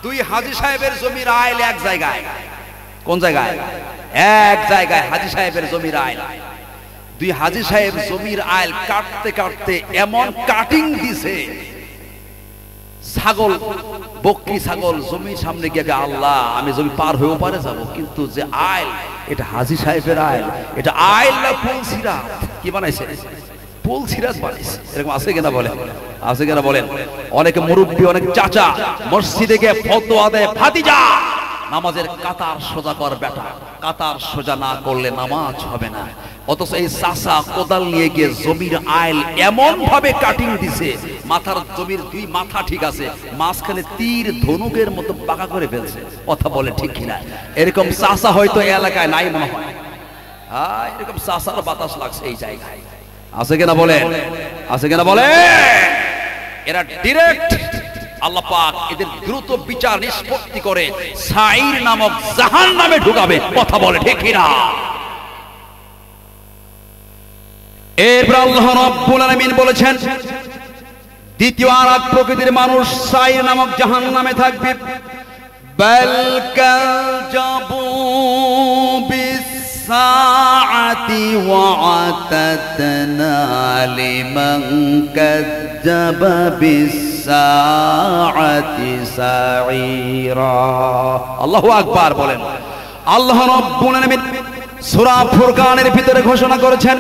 2 হাজী সাহেবের জমির আইল এক জায়গায়। কোন জায়গায়? এক জায়গায় হাজী সাহেবের জমির আইল। 2 হাজী সাহেব জমির আইল কাটতে কাটতে এমন কাটিং দিছে, ছাগল, বকরি ছাগল জমির সামনে গিয়ে আল্লাহ আমি জমি পার হয়েও পারে যাবো, কিন্তু যে আইল, এটা হাজী সাহেবের আইল, এটা আইল না পুলসিরাত। কি বানাইছে? পুলসিরাত বানাইছে। এরকম আছে কিনা বলেন? আছে কিনা বলেন? অনেকে মুরব্বী, অনেক চাচা মসজিদে গিয়ে ফতোয়া দেয়, ভাতিজা নামাজের কাতার সোজা কর বেটা, কাতার সোজা না করলে নামাজ হবে না। অথচ এই চাচা কোদাল নিয়ে গিয়ে জমির আইল এমন ভাবে কাটিং দিছে, মাথার জমির 2 মাথা ঠিক আছে, মাঝখানে তীর ধনুকের মতো পাকা করে ফেলছে। কথা বলে ঠিক কিনা? এরকম চাচা হয়তো এই এলাকায় নাই মনে হয়। হ্যাঁ, এরকম চাচার বাতাস লাগছে এই জায়গায়। আছে কিনা বলেন? আছে কিনা বলে? এরা ডিরেক্ট আল্লাহ পাক এদের দ্রুত বিচার নিষ্পত্তি করে সাঈর নামক জাহান্নামে ঢুকাবে। কথা বলে ঠিক কিনা? এরপর আল্লাহ রাব্বুল আলামিন বলেছেন দ্বিতীয় আর এক প্রকৃতির মানুষ সাঈর নামক জাহান্নামে থাকবে। বাল কাযাবু বিস-সাআতি ওয়া আতাতনা লিমান কাযাবা বিস-সাআতি সাঈরা। আল্লাহু আকবার বলেন। আল্লাহ রাব্বুল আলামিন সূরা ফুরকানের ভিতরে ঘোষণা করেছেন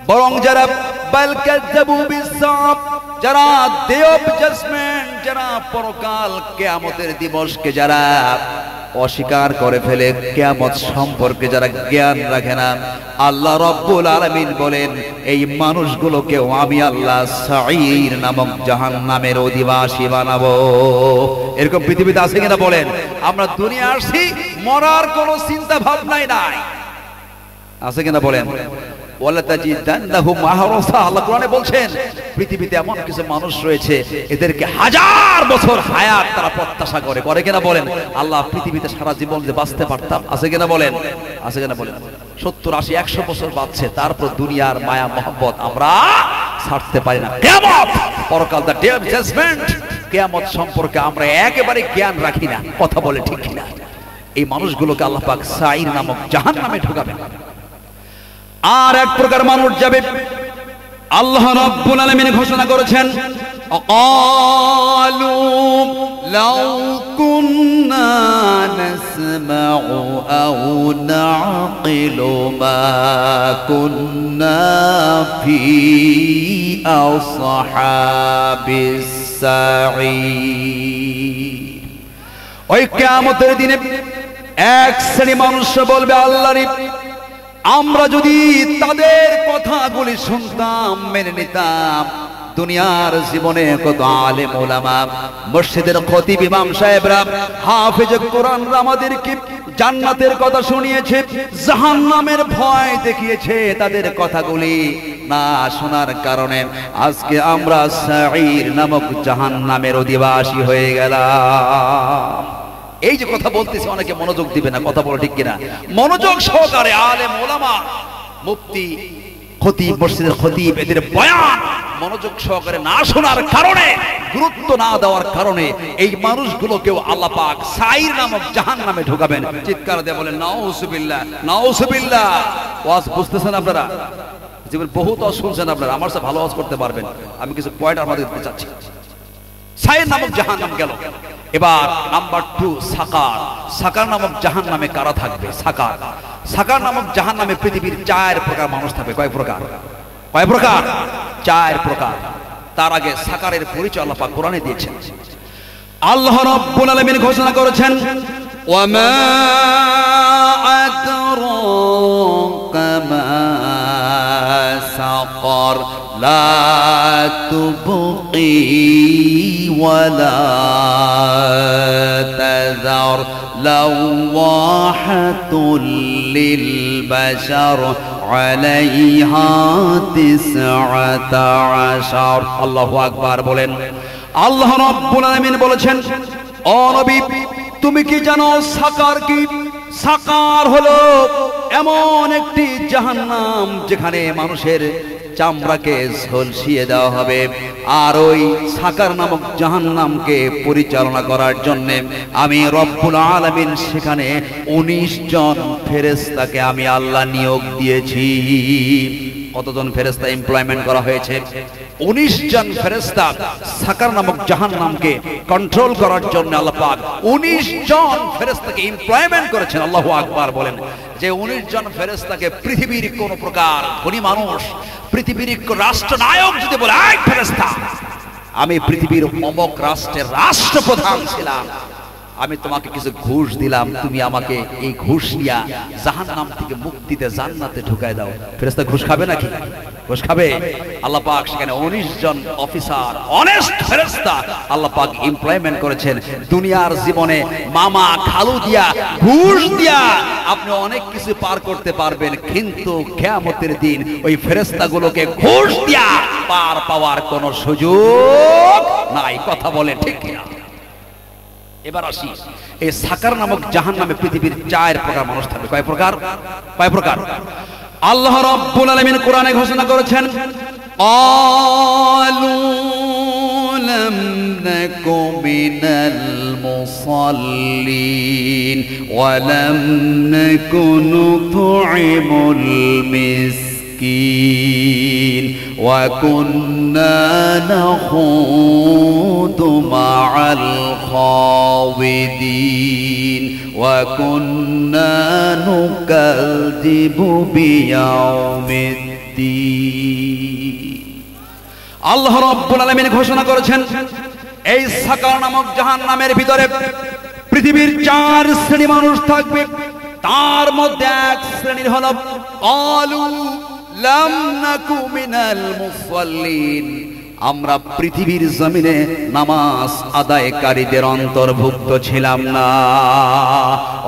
বরং যারা বাল কাযাবু বিস-সাআত, যারা ডে অফ জাজমেন্ট, যারা পরকাল কিয়ামতের দিবসকে যারা অস্বীকার করে ফেলে, কিয়ামত সম্পর্কে যারা জ্ঞান রাখে না, আল্লাহ রাব্বুল আলামিন বলেন এই মানুষগুলোকেও আমি আল্লাহ সাঈর নামক জাহান্নামের অধিবাসী বানাবো। এরকম পৃথিবীতে আছে কিনা বলেন? আমরা দুনিয়া আসছি, মরার কোনো চিন্তা ভাবনাই নাই। আছে কিনা বলেন? আল্লাহ কোরআনে বলছেন পৃথিবীতে এমন কিছু মানুষ রয়েছে এদেরকে হাজার বছর হায়াত তারা প্রত্যাশা করে। করে কিনা বলেন? আল্লাহ পৃথিবীতে সারা জীবন যে বাঁচতে পারতাম। আছে কিনা বলেন? আছে কিনা বলেন? 70, 80, 100 বছর বাঁচছে, তারপর দুনিয়ার মায়া মহব্বত আমরা ছাড়তে পারি না। কিয়ামত, পরকাল, দ্য ডে অফ জাজমেন্ট, কিয়ামত সম্পর্কে আমরা একেবারে জ্ঞান রাখি না। কথা বলে ঠিক কিনা? এই মানুষগুলোকে আল্লাহ পাক সাঈর নামক জাহান্নামে ঢুকাবেন। আর এক প্রকার মানুষ যাবে, আল্লাহ রাব্বুল আলামিন ঘোষণা করেছেন ক্বালু লাউ কুন্না নাসমাউ আও নাকিলু মা কুন্না ফি আসহাবিস সাঈর। ওই কিয়ামতের দিনে এক শ্রেণী মানুষ বলবে আল্লাহর আমরা যদি তাদের কথাগুলি শুনতাম, মেনে নিতাম, দুনিয়ার জীবনে কত আলেম ওলামা, মসজিদের খতিব ইমাম সাহেবরা, হাফেজ কোরআনরা আমাদেরকে জান্নাতের কথা শুনিয়েছে, জাহান্নামের ভয় দেখিয়েছে, তাদের কথাগুলি না শোনার কারণে আজকে আমরা সাঈর নামক জাহান্নামের অধিবাসী হয়ে গেলাম। এই যে কথা বলতেছে অনেকে মনোযোগ দিবে না। কথা বলো ঠিক কিনা? মনোযোগ সহকারে আলেম ওলামা, মুফতি, খতিব, মসজিদের খতিব এদের বয়ান মনোযোগ সহকারে না শোনার কারণে, গুরুত্ব না দেওয়ার কারণে এই মানুষগুলোকেও আল্লাহ পাক সাঈর নামক জাহান্নামে ঢোকাবেন। চিৎকার দিয়ে বলেন নাউজুবিল্লাহ, নাউজুবিল্লাহ। ওয়াজ বুঝতেছেন আপনারা? জীবন বহুত ওয়াজ শুনছেন আপনারা, আমার সাথে ভালো ওয়াজ করতে পারবেন। আমি কিছু পয়েন্ট আপনাদের দিতে চাচ্ছি। সাঈর নামক জাহান্নাম গেল। এবার নাম্বার 2 সাকার। সাকার নামক জাহান্নামে কারা থাকবে? সাকার। সাকার নামক জাহান্নামে পৃথিবীর 4 প্রকার মানুষ থাকবে। কয় প্রকার? কয় প্রকার? 4 প্রকার। তার আগে সাকারের পরিচয় আল্লাহ পাক কোরআনে দিয়েছেন। আল্লাহ রাব্বুল আলামিন ঘোষণা করেছেন ওয়ামা আদরাকা মা সাকার লা তুবকি ওয়ালা তাযার লাওয়াহাতুল লিল বাশার আলাইহা 19। আল্লাহু আকবার বলেন। আল্লাহ রাব্বুল আলামিন বলেছেন ও নবী তুমি কি জানো সাকার কি? সাকার হলো এমন একটি জাহান্নাম যেখানে মানুষের চামড়াকে ঝলসিয়ে দেওয়া হবে। আর ওই সাকার নামক জাহান্নামকে পরিচালনা করার জন্য আমি রব্বুল আলামিন সেখানে 19 জন ফেরেশতাকে আমি আল্লাহ নিয়োগ দিয়েছি। কতজন ফেরেশতা এমপ্লয়মেন্ট করা হয়েছে? 19 জন ফেরেশতা সাকার নামক জাহান্নামকে কন্ট্রোল করার জন্য আল্লাহ পাক 19 জন ফেরেশতাকে এমপ্লয়মেন্ট করেছেন। আল্লাহু আকবার বলেন। যে 19 জন ফেরেশতাকে পৃথিবীর কোন প্রকার ধনী মানুষ, পৃথিবীর রাষ্ট্রনায়ক যদি বলে আয় ফেরেশতা আমি পৃথিবীর অমুক রাষ্ট্রের রাষ্ট্রপ্রধান ছিলাম, আমি তোমাকে কিছু ঘুষ দিলাম, তুমি আমাকে এই ঘুষ নিয়া জাহান্নাম থেকে মুক্তিতে জান্নাতে ঢুকায় দাও। ফেরেশতা ঘুষ খাবে নাকি? ঘুষ খাবে? আল্লাহ পাক সেখানে 19 জন অফিসার, অনেস্ট ফেরেশতা আল্লাহ পাক এমপ্লয়মেন্ট করেছেন। দুনিয়ার জীবনে মামা খালু দিয়া, ঘুষ দিয়া আপনি অনেক কিছু পার করতে পারবেন, কিন্তু কিয়ামতের দিন ওই ফেরেশতাগুলোকে ঘুষ দিয়া পার পাওয়ার কোনো সুযোগ নাই। কথা বলে ঠিক কিনা? এবার আসি, এই সাকার নামক জাহান্নামে পৃথিবীর 4 প্রকার মানুষ থাকবে। কয় প্রকার? কয় প্রকার? আল্লাহ রাব্বুল আলামিন কোরআনে ঘোষণা করেছেন, ক্বালু লাম নাকু মিনাল মুসাল্লিন ওয়া লাম নাকু নুতঈমুল মিসকিন ওয়া কুন্না নাখুদু মা'আল খাওয়িদিন ওয়া কুন্না নুকাযযিবু বিয়াউমিদ্দিন। আল্লাহ রাব্বুল আলামিন ঘোষণা করেছেন, এই সাকার নামক জাহান্নামের ভিতরে পৃথিবীর 4 শ্রেণী মানুষ থাকবে। তার মধ্যে এক শ্রেণীর হলো ক্বালু লাম নাকু মিনাল মুসাল্লিন, আমরা পৃথিবীর জমিনে নামাজ আদায়কারীদের অন্তর্ভুক্ত ছিলাম না।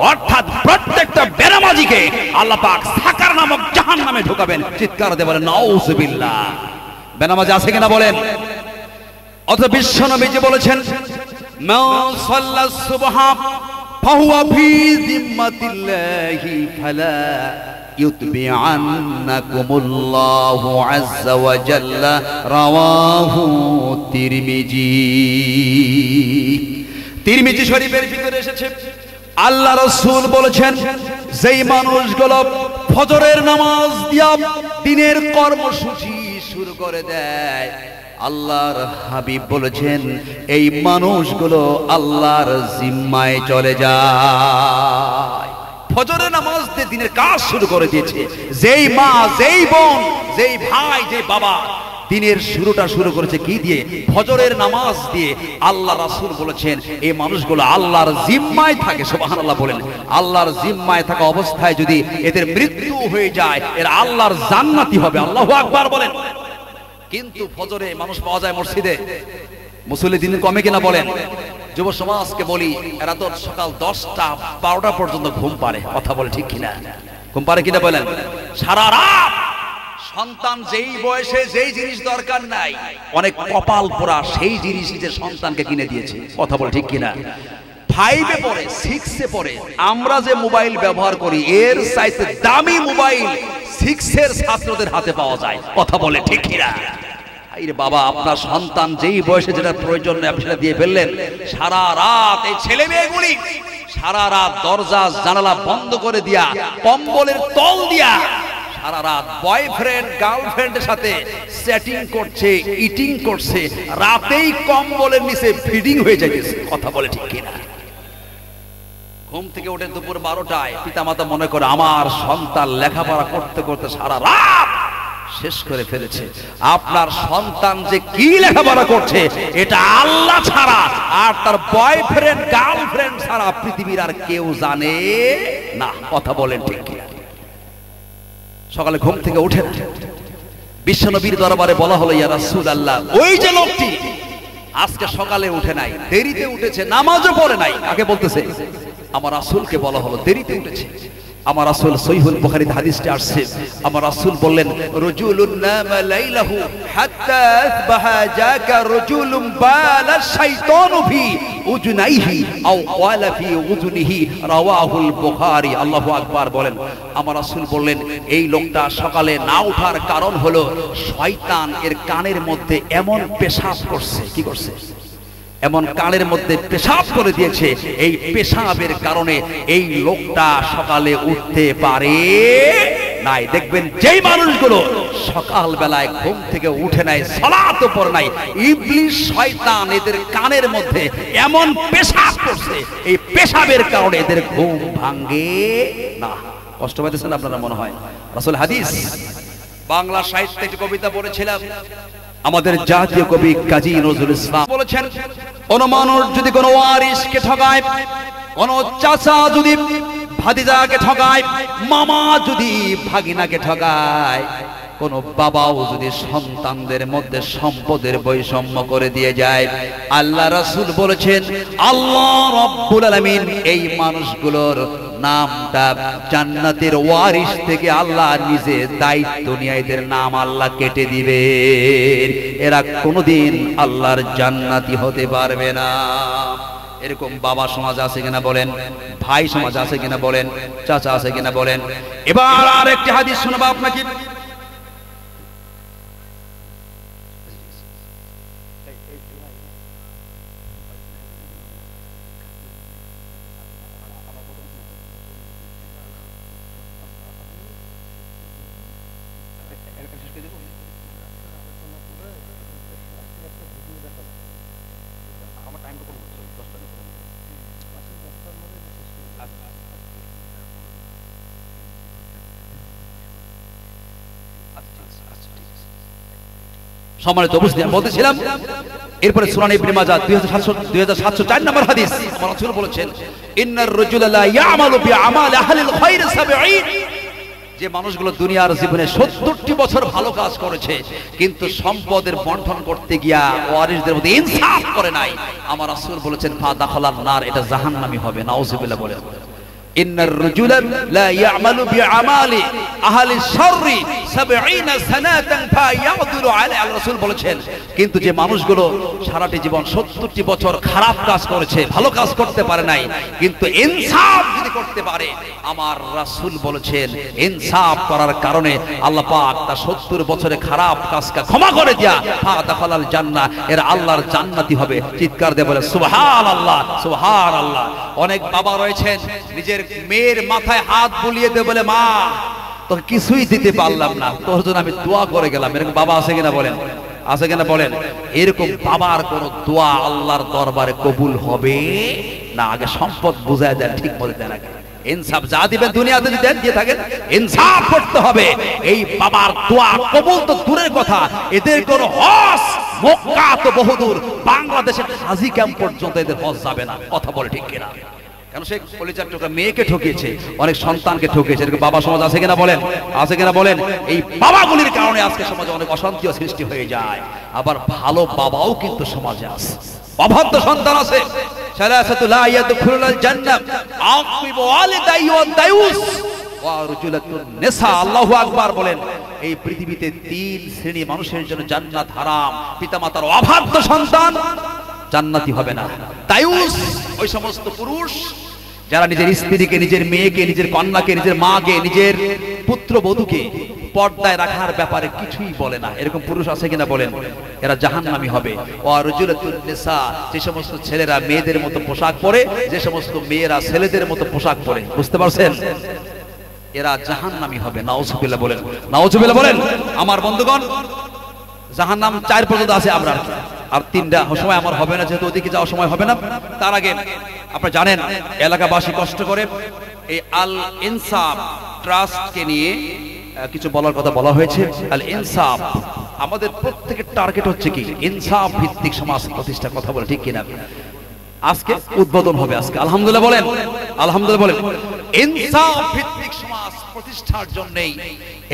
অর্থাৎ প্রত্যেকটা বেনামাজিকে আল্লাহ পাক সাকার নামক জাহান্নামে ঢোকাবেন। চিৎকার দিয়ে বলেন নাউযুবিল্লাহ। বেনামাজি আছে কিনা বলেন? অথবা বিশ্ব নবীজি বলেছেন, মা সাল্লাস সুবহা ফাহুয়া ফি যিম্মাতিল্লাহি ফালা ইউতবিআন্নাকুমুল্লাহু আযজা ওয়া জাল্লা, রাওয়াহু তিরমিজি শরীফের ভিতরে এসেছে, আল্লাহ রাসূল বলেছেন, যেই মানুষগুলো ফজরের নামাজ দিয়া দিনের কর্মসূচি শুরু করে দেয়, আল্লাহর হাবিব বলেছেন এই মানুষগুলো আল্লাহর জিম্মায় চলে যায়। ফজরের নামাজ দিয়ে দিনের কাজ শুরু করে দিয়েছে। যেই মা, যেই বোন, যেই ভাই, যেই বাবা দিনের শুরুটা শুরু করেছে কি দিয়ে? ফজরের নামাজ দিয়ে। আল্লাহ রাসূল বলেছেন এই মানুষগুলো আল্লাহর জিম্মায় থাকে। সুবহানাল্লাহ বলেন। আল্লাহর জিম্মায় থাকা অবস্থায় যদি এদের মৃত্যু হয়ে যায়, এরা আল্লাহর জান্নাতি হবে। আল্লাহু আকবার বলেন। কিন্তু ফজরে মানুষ পাওয়া যায় মসজিদে, মুসল্লি দিন কমে কিনা বলেন? যুব সমাজকে বলি, এরা তো সকাল 10টা 12টা পর্যন্ত ঘুম পারে। কথা বলে ঠিক কিনা? ঘুম পারে কিনা বলেন? সারা রাত সন্তান যেই বয়সে যেই জিনিস দরকার নাই, অনেক কপাল পোড়া সেই জিনিস নিজের সন্তানকে কিনে দিয়েছে। কথা বলে ঠিক কিনা? 5 এ পড়ে, 6 এ পড়ে, আমরা যে মোবাইল ব্যবহার করি এর চাইতে দামি মোবাইল 6 এর ছাত্রদের হাতে পাওয়া যায়। কথা বলে ঠিক কিনা? আরে বাবা, আপনার সন্তান যেই বয়সে যেটা প্রয়োজন আপনি সেটা দিয়ে ফেললেন। সারা রাত এই ছেলে মেয়েগুলি সারা রাত দরজা জানালা বন্ধ করে দিয়া, কম্বলের তল দিয়া সারা রাত বয়ফ্রেন্ড গার্লফ্রেন্ডের সাথে চ্যাটিং করছে, ইটিং করছে, রাতেই কম্বলের নিচে ফিডিং হয়ে যাইতেছে। কথা বলে ঠিক কিনা? ঘুম থেকে উঠে দুপুর 12টায় পিতামাতা মনে করে আমার সন্তান লেখাপড়া করতে করতে সারা রাত শেষ করে ফেলেছে। আপনার সন্তান যে কি লেখাপড়া করছে এটা আল্লাহ ছাড়া আর তার বয়ফ্রেন্ড গার্লফ্রেন্ড ছাড়া পৃথিবীর আর কেউ জানে না। কথা বলেন ঠিক কিনা? সকালে ঘুম থেকে উঠে বিশ্বনবীর দরবারে বলা হলো, ইয়া রাসূলুল্লাহ, ওই যে লোকটি আজকে সকালে উঠে নাই, দেরিতে উঠেছে, নামাজও পড়ে নাই। আগে বলতেছে আমার রাসূলকে বলা হলো দেরিতে উঠেছে। আমার রাসূল সহিহুল বুখারীতে হাদিসটি আসছে, আমার রাসূল বললেন, রাজুলুন নামা লাইলাহু হাত্তা আসবাহা জাকা রাজুলুন বালা শাইতানু ফি উজুনাইহি আও ক্বালা ফি উজুনিহি, রাওয়াহুল বুখারী। আল্লাহু আকবার বলেন। আমার রাসূল বললেন এই লোকটা সকালে না ওঠার কারণ হলো শয়তান এর কানের মধ্যে এমন পেশাব করছে। কি করছে? এমন কানের মধ্যে পেশাব করে দিয়েছে। এই পেশাবের কারণে এই লোকটা সকালে উঠতে পারে নাই। দেখবেন যেই মানুষগুলো সকাল বেলায় ঘুম থেকে উঠে নাই, সালাতও পড়ে নাই, ইবলিস শয়তান এদের কানের মধ্যে এমন পেশাব করছে, এই পেশাবের কারণে এদের ঘুম ভাঙে না। কষ্ট পাইতেছেন আপনারা মনে হয়? রাসূল হাদিস বাংলা সাহিত্যে একটি কবিতা পড়েছিলাম, আমাদের জাতীয় কবি কাজী নজরুল ইসলাম বলেছেন, কোন মানুষ যদি কোনো ওয়ারিসকে ঠকায়, কোন চাচা যদি ভাতিজাকে ঠকায়, মামা যদি ভাগিনাকে ঠকায়, কোন বাবাও যদি সন্তানদের মধ্যে সম্পদের বৈষম্য করে দিয়ে যায়, আল্লাহ রাসূল বলেছেন আল্লাহ রাব্বুল আলামিন এই মানুষগুলোর নামটা জান্নাতের ওয়ারিস থেকে আল্লাহ নিজে দায়িত্ব নিয়ে এদের নাম আল্লাহ কেটে দিবে, এরা কোনোদিন আল্লাহর জান্নাতি হতে পারবে না। এরকম বাবা সমাজ আছে কিনা বলেন, ভাই সমাজ আছে কিনা বলেন, চাচা আছে কিনা বলেন। এবার আর একটি হাদিস শোনাবো আপনাকে। সম্মানিত উপস্থিতি, আমি বলতেছিলাম এরপরে সুনান ইবনে মাজাহ 2704 নম্বর হাদিস, আমার রাসূল বলেছেন ইন্নার রাজুলা লা ইয়ামালু বিআমালি আহলিল খায়র 70, যে মানুষগুলো দুনিয়ার জীবনে 70টি বছর ভালো কাজ করেছে কিন্তু সম্পদের বন্টন করতে গিয়া ওয়ারিসদের মধ্যে ইনসাফ করে নাই, আমার রাসূল বলেছেন ফা দাখালান নার, এটা জাহান্নামী হবে। নাউযুবিল্লাহ বলেন। ইন্নার রাজুলা লা ইয়ামালু বিআমালি আহলিশ শাররি 70 সানাতান ফা ইয়াদুলু আলাইহি, আল্লাহ রাসূল বলেছেন কিন্তু যে মানুষগুলো সারাটি জীবন 70টি বছর খারাপ কাজ করেছে, ভালো কাজ করতে পারে নাই, কিন্তু ইনসাফ যদি করতে পারে, আমার রাসূল বলেছেন ইনসাফ করার কারণে আল্লাহ পাক তার 70 বছরে খারাপ কাজকে ক্ষমা করে দিয়া ফা দাখালাল জান্নাহ, এর আল্লাহর জান্নাতি হবে। চিৎকার দিয়ে বলে সুবহানাল্লাহ, সুবহানাল্লাহ। অনেক বাবা রয়েছেন নিজের মেয়ের মাথায় হাত বুলিয়ে দিয়ে বলে মা তোকে কিছুই দিতে পারলাম না, তোর জন্য আমি দোয়া করে গেলাম। এরকম বাবা আছে কিনা বলেন, আছে কিনা বলেন। এরকম বাবার কোন দোয়া আল্লাহর দরবারে কবুল হবে না। আগে সম্পদ বুঝায় দেন, ঠিক বলে দেন, আগে ইনসাফ যা দিবেন দুনিয়াতে যদি দেন দিয়ে থাকেন ইনসাফ করতে হবে। এই বাবার দোয়া কবুল তো দূরের কথা, এদের কোন হজ মক্কা তো বহুদূর, বাংলাদেশের হাজি ক্যাম্প পর্যন্ত এদের হজ যাবে না। কথা বলে ঠিক কিনা? কেন সে কলিজার টুকরা মেয়েকে ঠকিয়েছে, অনেক সন্তানকে ঠকিয়েছে। এরকম বাবা সমাজ আছে কিনা বলেন, আছে কিনা বলেন। এই বাবাগুলির কারণে আজকে সমাজে অনেক অশান্তিও সৃষ্টি হয়ে যায়। আবার ভালো বাবাও কিন্তু সমাজে আছে, অবাধ্য সন্তান আছে। সালাসাতু লা ইয়াদখুলুল জান্নাহ আকিবু ওয়ালিদাই ওয়া দায়ুস ওয়া রুজুলাতুন নিসা। আল্লাহু আকবার বলেন। এই পৃথিবীতে 3 শ্রেণী মানুষের জন্য জান্নাত হারাম। পিতামাতার অবাধ্য সন্তান জান্নাতি হবে না। দায়ুস ওই সমস্ত পুরুষ যারা নিজের স্ত্রীকে, নিজের মেয়েকে, নিজের কন্যাকে, নিজের মাকে, নিজের পুত্রবধূকে পর্দায় রাখার ব্যাপারে কিছুই বলে না। এরকম পুরুষ আছে কিনা বলেন, এরা জাহান্নামী হবে। ওয়া রুজুলাতুন নিসা, যে সমস্ত ছেলেরা মেয়েদের মতো পোশাক পরে, যে সমস্ত মেয়েরা ছেলেদের মতো পোশাক পরে, বুঝতে পারছেন, এরা জাহান্নামী হবে। নাউজুবিল্লাহ বলেন, নাউজুবিল্লাহ বলেন। আমার বন্ধুগণ, জাহান্নাম 4 পর্যন্ত আছে। আমরা আর 3টা সময় আমার হবে না, যেহেতু ওদিকে যাওয়ার সময় হবে না। তার আগে আপনারা জানেন এলাকাবাসী কষ্ট করে এই আল ইনসাফ ট্রাস্টকে নিয়ে কিছু বলার কথা বলা হয়েছে। আল ইনসাফ, আমাদের প্রত্যেকের টার্গেট হচ্ছে কি ইনসাফ ভিত্তিক সমাজ প্রতিষ্ঠা। কথা বলে ঠিক কিনা? আজকে উদ্বোধন হবে, আজকে আলহামদুলিল্লাহ বলেন, আলহামদুলিল্লাহ বলেন। ইনসাফ ভিত্তিক সমাজ প্রতিষ্ঠার জন্যই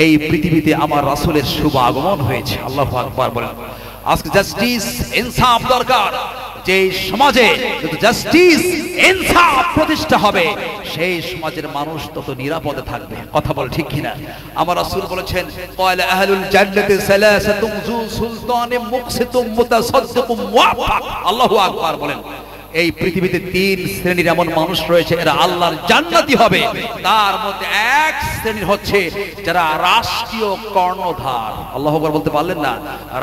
এই পৃথিবীতে আমার রাসূলের শুভ আগমন হয়েছে। আল্লাহু আকবার বলেন। আজকে জাস্টিস, ইনসাফ দরকার। যে সমাজে যত জাস্টিস, ইনসাফ প্রতিষ্ঠা হবে, সেই সমাজের মানুষ তত নিরাপদে থাকবে। কথা বল ঠিক কিনা? আমার রাসূল বলেছেন ক্বালা আহলুল জান্নাতি সালাসাতুম যু সুলতানিম মুকসিতুম মুতাসাদ্দিকুম মুওয়াফাক। আল্লাহু আকবার বলেন। এই পৃথিবীতে 3 শ্রেণীর এমন মানুষ রয়েছে, এরা আল্লাহর জান্নাতি হবে। তার মধ্যে 1 শ্রেণীর হচ্ছে যারা রাষ্ট্রীয় কর্ণধার। আল্লাহু আকবার বলতে পারলেন না?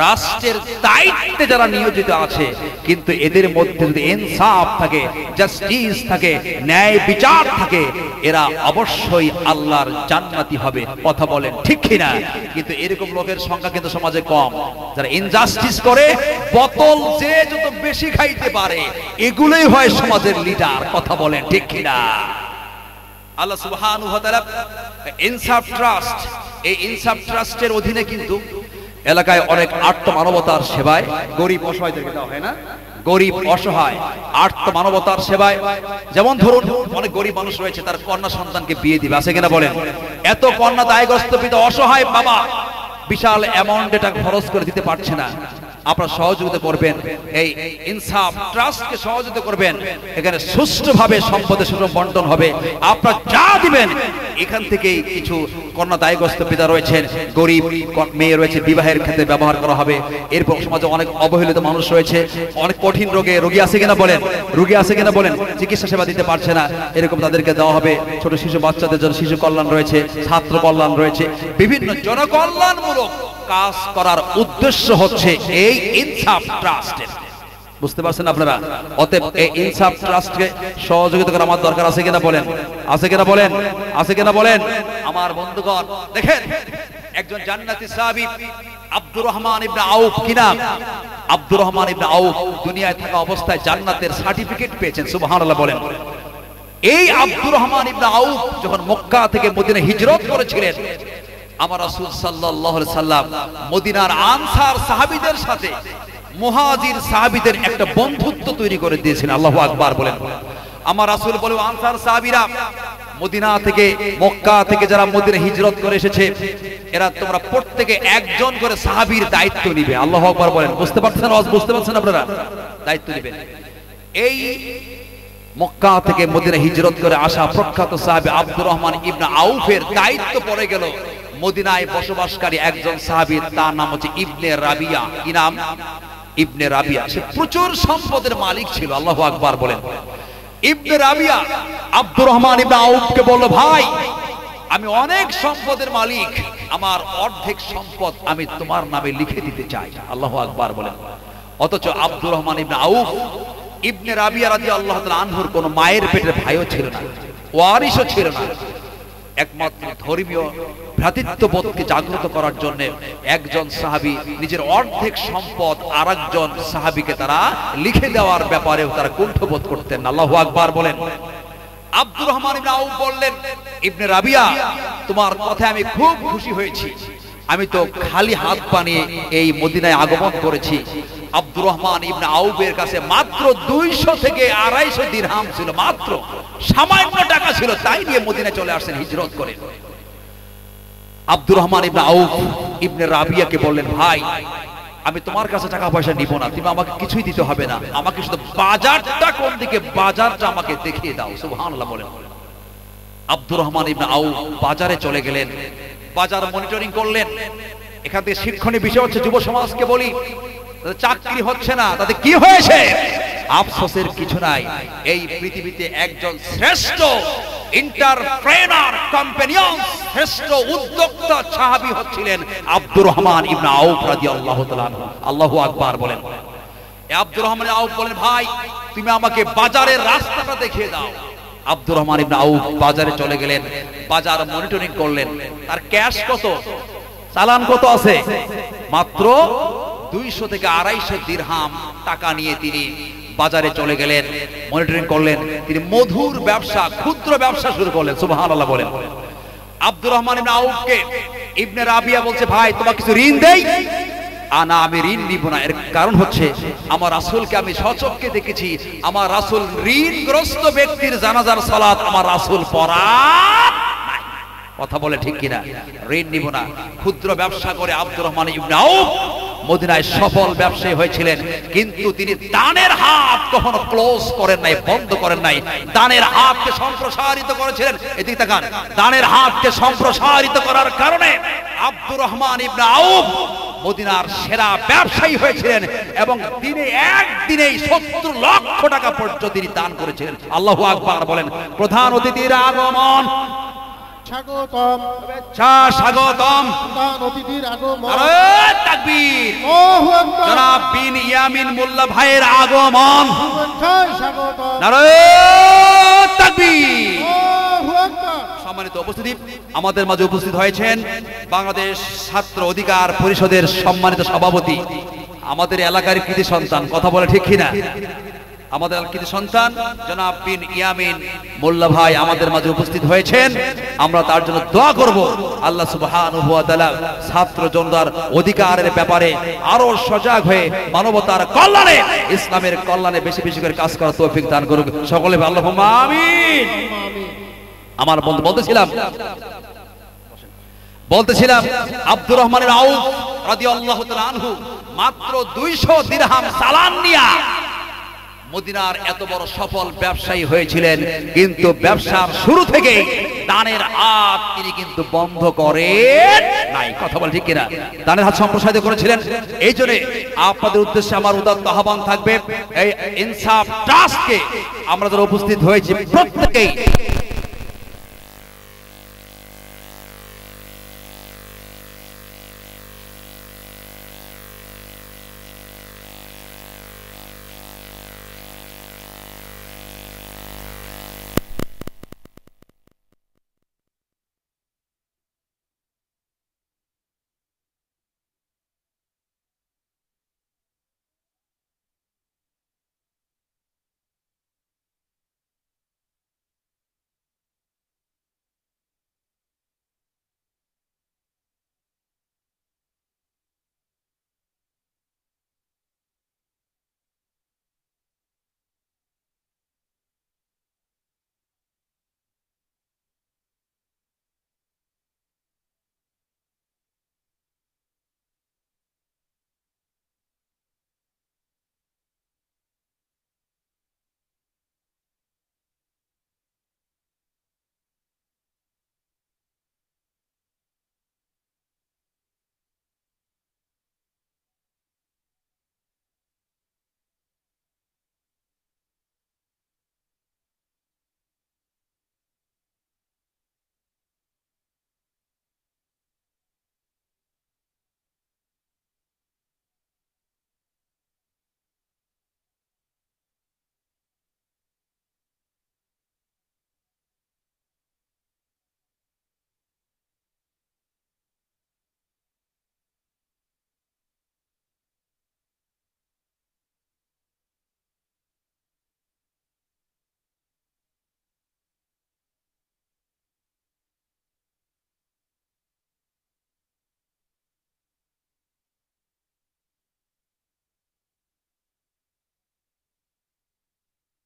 রাষ্ট্রের দায়িত্বে যারা নিয়োজিত আছে, কিন্তু এদের মধ্যে যদি ইনসাফ থাকে, জাস্টিস থাকে, ন্যায় বিচার থাকে, এরা অবশ্যই আল্লাহর জান্নাতি হবে। কথা বলেন ঠিক কিনা? কিন্তু এরকম লোকের সংখ্যা কিন্তু সমাজে কম, যারা ইনজাস্টিস করে, বোতল যে যত বেশি খাইতে পারে, এগুলোই হয় সমাজের লিডার। কথা বলেন ঠিক কিনা? আল্লাহ সুবহানাহু ওয়া তাআলা ইনসাফ ট্রাস্ট এই ইনসাফ ট্রাস্টের অধীনে কিন্তু এলাকায় অনেক আর্ত মানবতার সেবায় গরিব অসহায়দেরকে দেওয়া হয় না, গরিব অসহায় আর্ত মানবতার সেবায়, যেমন ধরুন অনেক গরিব মানুষ রয়েছে তার কন্যা সন্তানকে বিয়ে দিবে, আছে কিনা বলেন? এত কন্যা দায়গ্রস্ত পিতা অসহায় বাবা বিশাল অ্যামাউন্ট টাকা খরচ করে দিতে পারছে না, আপনারা সহযোগিতা করবেন, এই ইনসাফ ট্রাস্টকে সহযোগিতা করবেন, এখানে সুষ্ঠুভাবে সম্পদের সুষম বন্টন হবে। আপনারা যা দিবেন এখান থেকেই কিছু কন্যা দায়গ্রস্ত পিতা রয়েছেন, গরিব মেয়ে রয়েছে, বিবাহের ক্ষেত্রে ব্যবহার করা হবে। এরপর সমাজে অনেক অবহেলিত মানুষ রয়েছে, অনেক কঠিন রোগে রোগী আছে কিনা বলেন, রোগী আছে কিনা বলেন, চিকিৎসা সেবা দিতে পারছে না, এরকম তাদেরকে দেওয়া হবে। ছোট শিশু বাচ্চাদের জন্য শিশু কল্যাণ রয়েছে, ছাত্র কল্যাণ রয়েছে, বিভিন্ন জনকল্যাণমূলক কাজ করার উদ্দেশ্য হচ্ছে এই ইনসাফ ট্রাস্টের। বুঝতে পারছেন আপনারা? অতএব এই ইনসাফ ট্রাস্টকে সহযোগিতা করা আমার দরকার আছে কিনা বলেন, আছে কিনা বলেন, আছে কিনা বলেন? আমার বন্ধুগণ দেখেন, একজন জান্নাতি সাহাবী আব্দুর রহমান ইবনে আউফ, কি নাম? আব্দুর রহমান ইবনে আউফ দুনিয়ায় থাকা অবস্থায় জান্নাতের সার্টিফিকেট পেয়েছেন, সুবহানাল্লাহ বলেন। এই আব্দুর রহমান ইবনে আউফ যখন মক্কা থেকে মদিনা হিজরত করেছিলেন, আমার রাসূল সাল্লাল্লাহু আলাইহি সাল্লাম মদিনার আনসার সাহাবীদের সাথে মুহাজির সাহাবীদের একটা বন্ধুত্ব তৈরি করে দিয়েছিলেন। আল্লাহু আকবার বলেন। আমার রাসূল বলে, আনসার সাহাবীরা মদিনা থেকে মক্কা থেকে যারা মদিনা হিজরত করে এসেছে, এরা তোমরা প্রত্যেকে একজন করে সাহাবীর দায়িত্ব নিবে। আল্লাহু আকবার বলেন। বুঝতে পারছেন? বুঝতে পারছেন আপনারা? দায়িত্ব নেবেন। এই মক্কা থেকে মদিনা হিজরত করে আসা প্রখ্যাত সাহাবী আব্দুর রহমান ইবনে আউফের দায়িত্ব পড়ে গেল মদিনায় বসবাসকারী একজন সাহাবীর, তার নাম হচ্ছে ইবনে রাবিয়া। কি নাম? ইবনে রাবিয়া। সে প্রচুর সম্পদের মালিক ছিল। আল্লাহু আকবার বলেন। ইবনে রাবিয়া আব্দুর রহমান ইবনে আউফকে বলল, ভাই আমি অনেক সম্পদের মালিক, আমার অর্ধেক সম্পদ আমি তোমার নামে লিখে দিতে চাই। আল্লাহু আকবার বলেন। অথচ আব্দুর রহমান ইবনে আউফ ইবনে রাবিয়া রাদিয়াল্লাহু তাআলা আনহুর কোন মায়ের পেটের ভাইও ছিল না, ওয়ারিসও ছিল না। একমাত্র ধর্মীয় ভ্রাতৃত্ববোধকে জাগ্রত করার জন্য একজন সাহাবী নিজের অর্ধেক সম্পদ আরেকজন সাহাবীকে তারা লিখে দেওয়ার ব্যাপারেও তারা কুণ্ঠবোধ করতেন। আল্লাহু আকবার বলেন। আব্দুর রহমান ইবনে আউফ বললেন, ইবনে রাবিয়া তোমার কথায় আমি খুব খুশি হয়েছি, আমি তো খালি হাত বানিয়ে এই মদিনায় আগমন করেছি। আব্দুর রহমান ইবনে আউফের কাছে মাত্র 200 থেকে 250 দিরহাম ছিল, মাত্র সামান্য টাকা ছিল, তাই নিয়ে মদিনায় চলে আসেন হিজরত করে। আব্দুর রহমান ইবনে আউফ ইবনে রাবিয়াকে বললেন, ভাই আমি তোমার কাছে টাকা পয়সা নিব না, তুমি আমাকে কিছুই দিতে হবে না, আমাকে শুধু বাজারটা কোন দিকে, বাজারটা আমাকে দেখিয়ে দাও। সুবহানাল্লাহ বলেন। আব্দুর রহমান ইবনে আউফ বাজারে চলে গেলেন, বাজার মনিটরিং করলেন। এখান থেকে শিক্ষণীয় বিষয় হচ্ছে, যুব সমাজকে বলি, চাকরি হচ্ছে না, তাতে কি হয়েছে? আফসোসের কিছু নাই। এই পৃথিবীতে একজন শ্রেষ্ঠ এন্টারপ্রেনার, কম্পানিয়ন, শ্রেষ্ঠ উদ্যোক্তা সাহাবী হচ্ছিলেন আব্দুর রহমান ইবনে আউফ রাদিয়াল্লাহু তাআলা আনহু। আল্লাহু আকবার বলেন। আব্দুর রহমান আউফ বলেন, ভাই তুমি আমাকে বাজারের রাস্তাটা দেখিয়ে দাও। আব্দুর রহমান ইবনে আউফ বাজারে চলে গেলেন, বাজার মনিটরিং করলেন। তার ক্যাশ কত, চালান কত আছে? মাত্র 200 থেকে 250 দিরহাম টাকা নিয়ে তিনি বাজারে চলে গেলেন, মনিটরিং করলেন। তিনি মধুর ব্যবসা, ক্ষুদ্র ব্যবসা শুরু করলেন। সুবহানাল্লাহ বলেন। আব্দুর রহমান ইবনে আউফকে ইবনে রাবিয়া বলছে, ভাই তোমাকে কিছু ঋণ দেই? না, আমি ঋণ নিব না। এর কারণ হচ্ছে আমার রাসূলকে আমি স্বচক্ষে দেখেছি, আমার রাসূল ঋণগ্রস্ত ব্যক্তির জানাজার সালাত আমার রাসূল পড়ান। কথা বলে ঠিক কিনা? ঋণ নিব না। ক্ষুদ্র ব্যবসা করে আব্দুর রহমান ইবনে আউফ মদিনায় সফল ব্যবসায়ী হয়েছিলেন, কিন্তু তিনি দানের হাত কখনো ক্লোজ করেন নাই, বন্ধ করেন নাই। দানের হাতকে সম্প্রসারিত করেছিলেন। এদিকে তাকান। দানের হাতকে সম্প্রসারিত করার কারণে আব্দুর রহমান ইবনে আউফ মদিনার সেরা ব্যবসায়ী হয়েছিলেন এবং তিনি একদিনেই 70 লক্ষ টাকা পর্যন্ত তিনি দান করেছিলেন। আল্লাহু আকবার বলেন। প্রধান অতিথির আগমন, স্বাগতম, স্বাগতম, প্রধান অতিথির আগমন, নারায়ে তাকবীর, আল্লাহু আকবার, জনাব বিন ইয়ামিন মোল্লা ভাইয়ের আগমন, স্বাগতম, নারায়ে তাকবীর, আল্লাহু আকবার। সম্মানিত উপস্থিতি, আমাদের মাঝে উপস্থিত হয়েছেন বাংলাদেশ ছাত্র অধিকার পরিষদের সম্মানিত সভাপতি, আমাদের এলাকার কৃতি সন্তান। কথা বলে ঠিক কিনা? আমাদের আলোকিত সন্তান জনাব বিন ইয়ামিন মোল্লা ভাই আমাদের মাঝে উপস্থিত হয়েছেন। আমরা তার জন্য দোয়া করব, আল্লাহ সুবহানাহু ওয়া তাআলা ছাত্র জনতার অধিকারের ব্যাপারে আরো সজাগ হয়ে মানবতার কল্যাণে, ইসলামের কল্যাণে বেশি বেশি করে কাজ করার তৌফিক দান করুক সকলে, আল্লাহুম্মা আমিন। আমার বন্ধু বলতেছিলাম আব্দুর রহমানের আউফ রাদিয়াল্লাহু তাআলা আনহু মাত্র 200 দিরহাম চালান নিয়া মদিনার এত বড় সফল ব্যবসায়ী হয়েছিলেন, কিন্তু ব্যবসার শুরু থেকেই দানের হাত তিনি কিন্তু বন্ধ করেন নাই। কথা বল ঠিক কিনা? দানের হাত সম্প্রসারিত করেছিলেন। এই জন্য আপনাদের উদ্দেশ্যে আমার উদাত্ত আহ্বান থাকবে, এই ইনসাফ ট্রাস্টকে আমরা যারা উপস্থিত হয়েছি প্রত্যেকেই